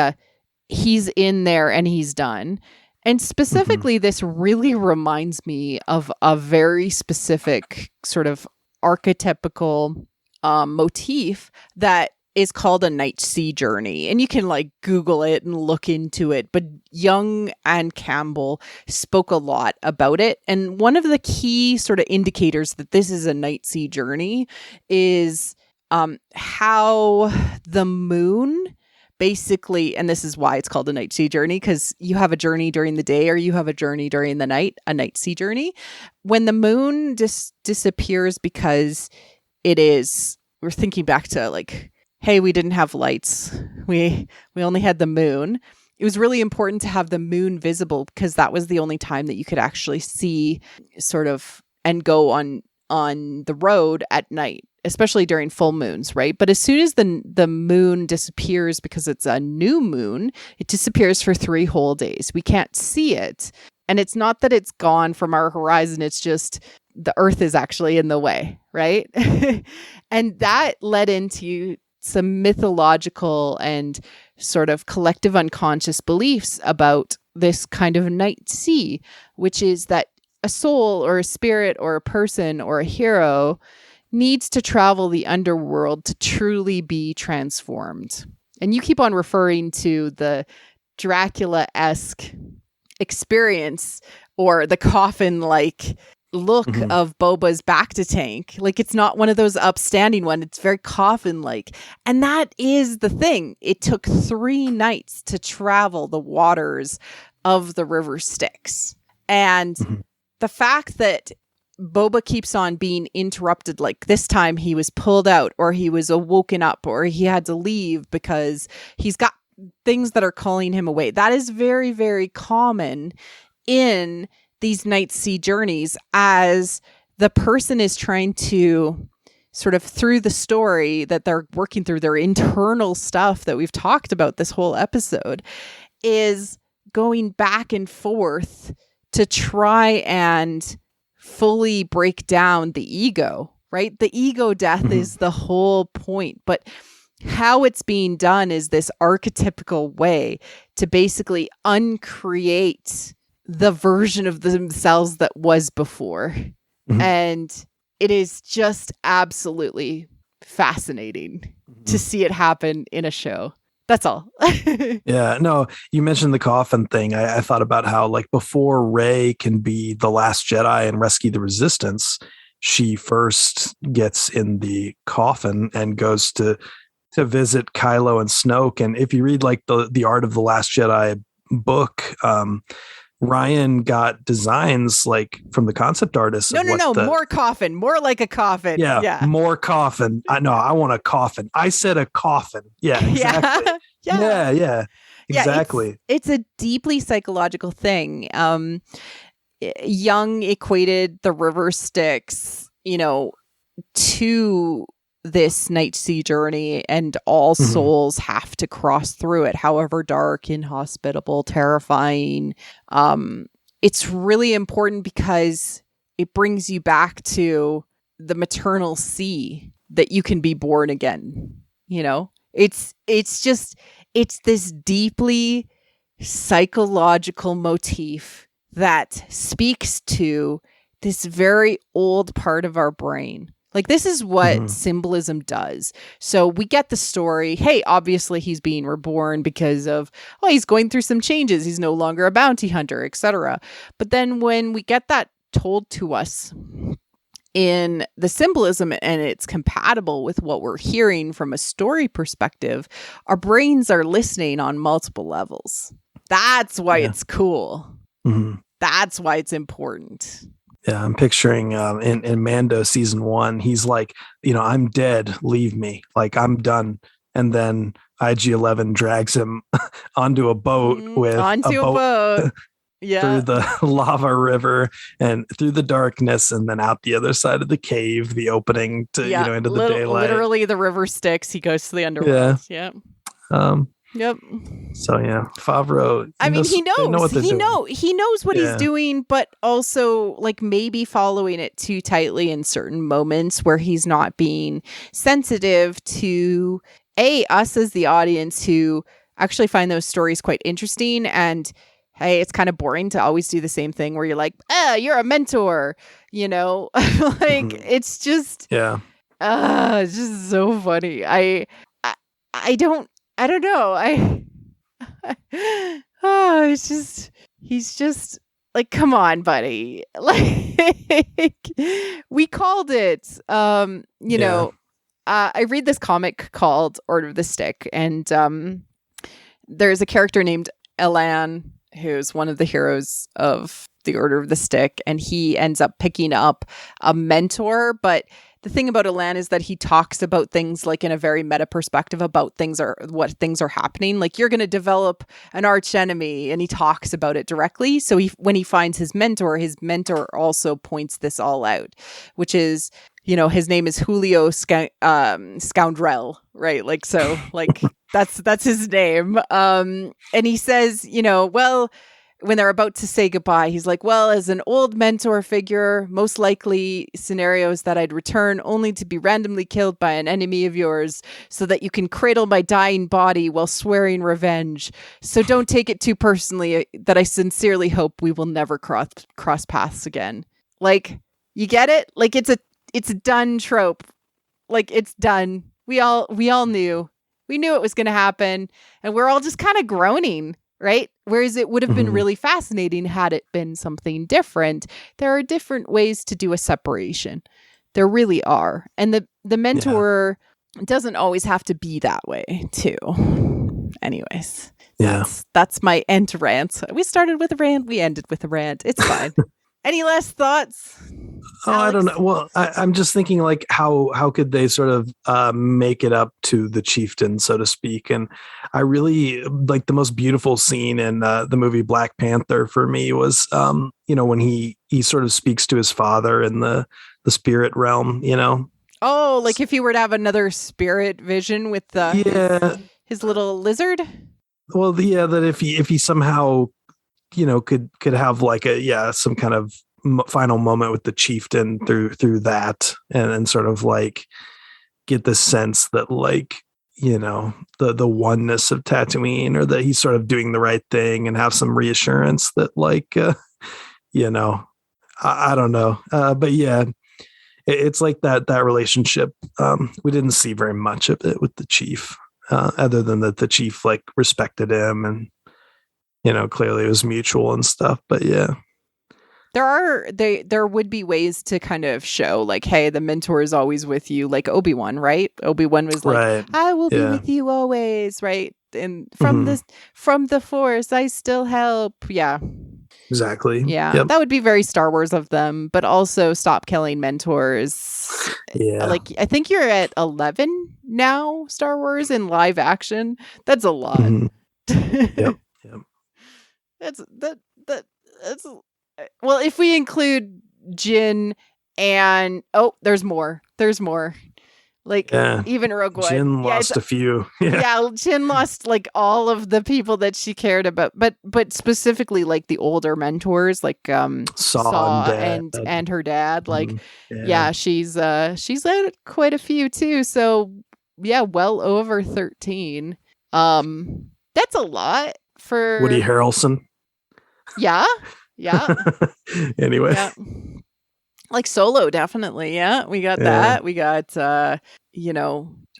[SPEAKER 1] he's in there and he's done. And specifically, this really reminds me of a very specific sort of archetypical motif that is called a night sea journey. And you can like Google it and look into it. But Young and Campbell spoke a lot about it. And one of the key sort of indicators that this is a night sea journey is how the moon basically, and this is why it's called a night sea journey, because you have a journey during the day or you have a journey during the night, a night sea journey. When the moon disappears because we're thinking back to like, hey, we didn't have lights. We only had the moon. It was really important to have the moon visible because that was the only time that you could actually see sort of and go on the road at night, especially during full moons, right? But as soon as the moon disappears because it's a new moon, it disappears for 3 whole days. We can't see it. And it's not that it's gone from our horizon. It's just the Earth is actually in the way, right? And that led into some mythological and sort of collective unconscious beliefs about this kind of night sea, which is that a soul or a spirit or a person or a hero needs to travel the underworld to truly be transformed. And you keep on referring to the Dracula-esque experience or the coffin-like look of Boba's Bacta tank. Like, it's not one of those upstanding ones. It's very coffin-like. And that is the thing. It took 3 nights to travel the waters of the River Styx. And the fact that Boba keeps on being interrupted, like this time he was pulled out or he was woken up or he had to leave because he's got things that are calling him away. That is very, very common in these night sea journeys as the person is trying to sort of through the story that they're working through, their internal stuff that we've talked about this whole episode is going back and forth to try and fully break down the ego, right? The ego death is the whole point. But how it's being done is this archetypical way to basically uncreate the version of themselves that was before. Mm-hmm. And it is just absolutely fascinating to see it happen in a show. That's all.
[SPEAKER 2] Yeah, no, you mentioned the coffin thing. I thought about how, like, before Rey can be the last Jedi and rescue the Resistance, she first gets in the coffin and goes to visit Kylo and Snoke. And if you read like the Art of the Last Jedi book, Ryan got designs like from the concept artist.
[SPEAKER 1] No, more coffin, more like a coffin.
[SPEAKER 2] Yeah. More coffin. I want a coffin. I said a coffin. Yeah, exactly. Yeah. Exactly.
[SPEAKER 1] It's a deeply psychological thing. Jung equated the river Styx, to this night sea journey, and all souls have to cross through it, however dark, inhospitable, terrifying. It's really important because it brings you back to the maternal sea that you can be born again. It's this deeply psychological motif that speaks to this very old part of our brain. Like, this is what symbolism does. So we get the story. Hey, obviously he's being reborn because of, he's going through some changes. He's no longer a bounty hunter, etc. But then when we get that told to us in the symbolism and it's compatible with what we're hearing from a story perspective, our brains are listening on multiple levels. That's why it's cool. Mm-hmm. That's why it's important.
[SPEAKER 2] Yeah, I'm picturing in Mando season 1, he's like, I'm dead, leave me, like I'm done. And then IG-11 drags him onto a boat
[SPEAKER 1] yeah,
[SPEAKER 2] through the lava river and through the darkness, and then out the other side of the cave, the opening to into the daylight.
[SPEAKER 1] Literally, the river Styx. He goes to the underworld. Yeah. Yep.
[SPEAKER 2] So yeah, Favreau.
[SPEAKER 1] He knows what he's doing, but also like maybe following it too tightly in certain moments where he's not being sensitive to us as the audience who actually find those stories quite interesting. And hey, it's kind of boring to always do the same thing where you're like, you're a mentor, it's just it's just so funny. I don't know. He's just like, come on, buddy. Like, we called it. I read this comic called Order of the Stick, and there's a character named Elan who's one of the heroes of the Order of the Stick, and he ends up picking up a mentor, but the thing about Elan is that he talks about things like in a very meta perspective about what things are happening. Like, you're going to develop an arch enemy, and he talks about it directly. So when he finds his mentor also points this all out, which is, his name is Julio Scoundrel, right? Like, so like that's his name. And he says, when they're about to say goodbye, he's like, well, as an old mentor figure, most likely scenarios that I'd return only to be randomly killed by an enemy of yours so that you can cradle my dying body while swearing revenge. So don't take it too personally that I sincerely hope we will never cross paths again. Like, you get it? Like, it's a done trope. Like, it's done. We all knew. We knew it was going to happen, and we're all just kind of groaning. Right? Whereas it would have been really fascinating had it been something different. There are different ways to do a separation. There really are. And the mentor doesn't always have to be that way too. Anyways. That's my end rant. We started with a rant. We ended with a rant. It's fine. Any last thoughts?
[SPEAKER 2] Oh, Alex? I don't know. Well, I'm just thinking like how could they sort of make it up to the chieftain, so to speak. And I really like the most beautiful scene in the movie Black Panther for me was, when he sort of speaks to his father in the spirit realm,
[SPEAKER 1] Oh, like if he were to have another spirit vision with his little lizard?
[SPEAKER 2] Well, that if he somehow, could have like some kind of final moment with the chieftain through that, and sort of like get the sense that like, the oneness of Tatooine, or that he's sort of doing the right thing, and have some reassurance that I don't know. But yeah, it's like that relationship. We didn't see very much of it with the chief, other than that the chief like respected him, and clearly it was mutual and stuff. But yeah.
[SPEAKER 1] There would be ways to kind of show like, hey, the mentor is always with you, like Obi-Wan, right? Obi-Wan was like, right. I will be with you always, right? And from the Force, I still help. Yeah.
[SPEAKER 2] Exactly.
[SPEAKER 1] Yeah. Yep. That would be very Star Wars of them, but also stop killing mentors.
[SPEAKER 2] Yeah.
[SPEAKER 1] Like, I think you're at 11 now, Star Wars in live action. That's a lot.
[SPEAKER 2] Mm-hmm. Yep.
[SPEAKER 1] That's well, if we include Jin and there's more. Like even Rogue One.
[SPEAKER 2] Jin lost a few.
[SPEAKER 1] Yeah, Jin lost like all of the people that she cared about, but specifically like the older mentors, like Saw and her dad. Like she's had quite a few too. So yeah, well over 13. That's a lot for
[SPEAKER 2] Woody Harrelson.
[SPEAKER 1] Yeah.
[SPEAKER 2] Anyway.
[SPEAKER 1] Yeah. Like Solo, definitely. Yeah, we got that. We got,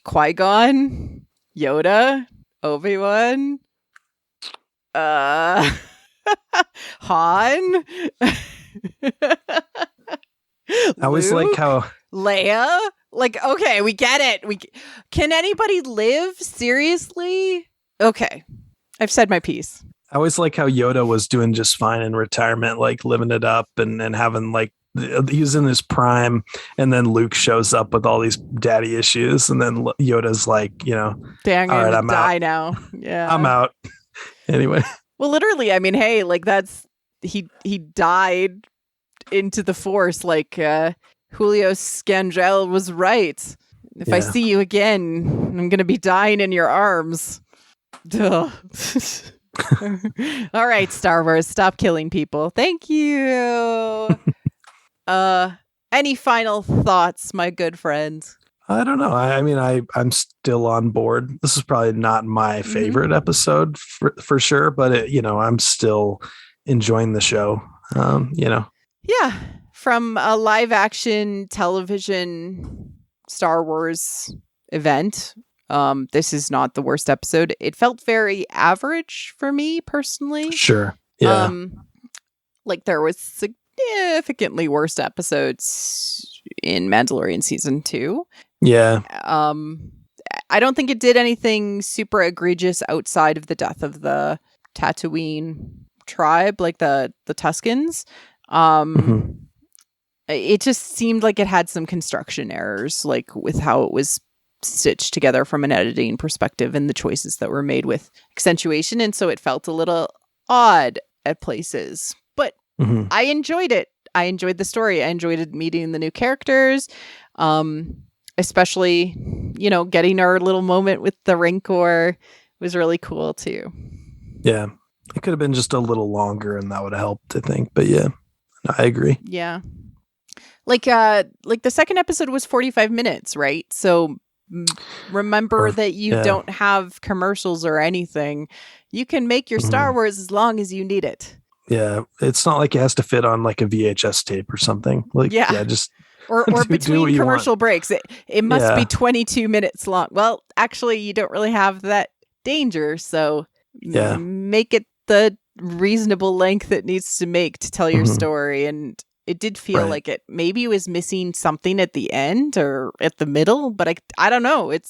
[SPEAKER 1] Qui-Gon, Yoda, Obi-Wan, Han.
[SPEAKER 2] I always like how
[SPEAKER 1] Leia. Like, okay, we get it. Can anybody live? Seriously? Okay, I've said my piece.
[SPEAKER 2] I always like how Yoda was doing just fine in retirement, like living it up and having like, he was in his prime, and then Luke shows up with all these daddy issues, and then Yoda's like,
[SPEAKER 1] dang, all right, I'm die out now. Yeah,
[SPEAKER 2] I'm out. Anyway,
[SPEAKER 1] well, literally, I mean, hey, like that's he died into the Force. Like Julio Scangel was right. If I see you again, I'm gonna be dying in your arms. Duh. All right, Star Wars, stop killing people. Thank you. Any final thoughts, my good friend?
[SPEAKER 2] I don't know. I mean, I'm still on board. This is probably not my favorite episode for sure, but I'm still enjoying the show.
[SPEAKER 1] Yeah, from a live action television Star Wars event. This is not the worst episode. It felt very average for me personally.
[SPEAKER 2] Sure. Yeah.
[SPEAKER 1] Like there was significantly worse episodes in Mandalorian season 2.
[SPEAKER 2] Yeah.
[SPEAKER 1] I don't think it did anything super egregious outside of the death of the Tatooine tribe, like the Tuskens. It just seemed like it had some construction errors, like with how it was stitched together from an editing perspective and the choices that were made with accentuation. And so it felt a little odd at places, but I enjoyed it. I enjoyed the story. I enjoyed meeting the new characters. Especially, getting our little moment with the Rancor was really cool too.
[SPEAKER 2] Yeah. It could have been just a little longer and that would have helped, I think. But yeah, I agree.
[SPEAKER 1] Yeah. Like the second episode was 45 minutes, right? So remember that you don't have commercials or anything. You can make your Star Wars as long as you need it.
[SPEAKER 2] Yeah. It's not like it has to fit on like a VHS tape or something. Like, just
[SPEAKER 1] or between commercial breaks. It must be 22 minutes long. Well, actually, you don't really have that danger. So make it the reasonable length it needs to make to tell your story. And it did feel like maybe it was missing something at the end or at the middle, but I don't know. It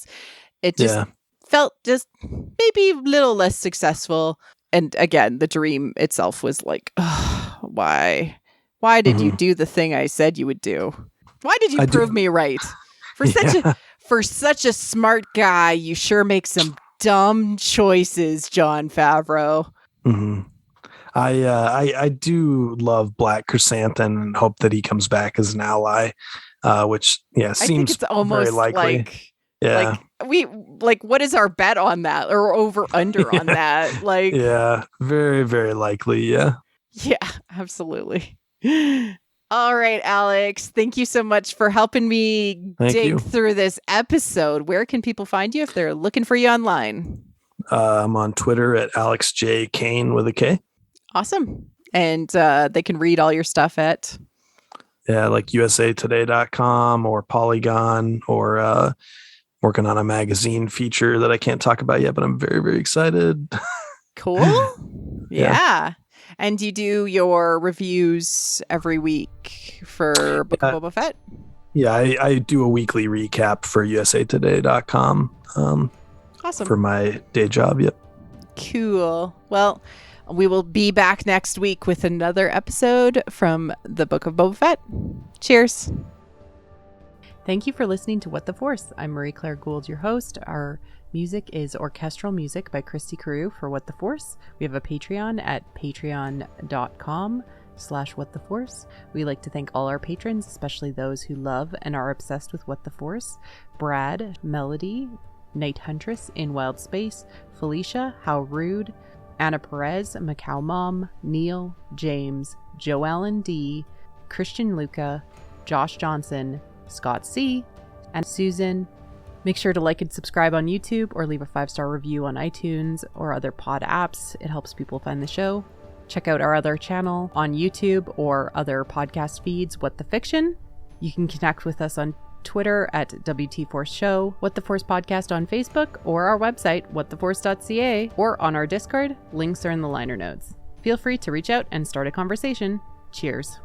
[SPEAKER 1] just felt just maybe a little less successful. And again, the dream itself was like, why did you do the thing I said you would do? Why did you prove me right? For such a smart guy, you sure make some dumb choices, Jon Favreau.
[SPEAKER 2] I do love Black Chrysanthemum and hope that he comes back as an ally, which seems I think it's almost very likely.
[SPEAKER 1] What is our bet on that, or over under on that? Like,
[SPEAKER 2] very, very likely. Yeah,
[SPEAKER 1] absolutely. All right, Alex, thank you so much for helping me dig through this episode. Where can people find you if they're looking for you online?
[SPEAKER 2] I'm on Twitter at Alex J. Kane with a K.
[SPEAKER 1] Awesome. And they can read all your stuff at?
[SPEAKER 2] Yeah, like usatoday.com or Polygon, or working on a magazine feature that I can't talk about yet, but I'm very, very excited.
[SPEAKER 1] Cool. Yeah. And you do your reviews every week for Book of Boba Fett?
[SPEAKER 2] Yeah, I do a weekly recap for usatoday.com.
[SPEAKER 1] Awesome.
[SPEAKER 2] For my day job. Yep.
[SPEAKER 1] Cool. Well, we will be back next week with another episode from the Book of Boba Fett. Cheers. Thank you for listening to What the Force. I'm Marie Claire Gould, your host. Our music is orchestral music by Christy Carew for What the Force. We have a Patreon at patreon.com/whattheforce. We like to thank all our patrons, especially those who love and are obsessed with What the Force. Brad, Melody, Night Huntress in Wild Space, Felicia, How Rude, Anna Perez, Macau Mom, Neil, James, Joe Allen D, Christian Luca, Josh Johnson, Scott C, and Susan. Make sure to like and subscribe on YouTube or leave a 5-star review on iTunes or other pod apps. It helps people find the show. Check out our other channel on YouTube or other podcast feeds, What the Fiction. You can connect with us on Twitter at WT Force Show, What the Force Podcast on Facebook, or our website, whattheforce.ca, or on our Discord. Links are in the liner notes. Feel free to reach out and start a conversation. Cheers.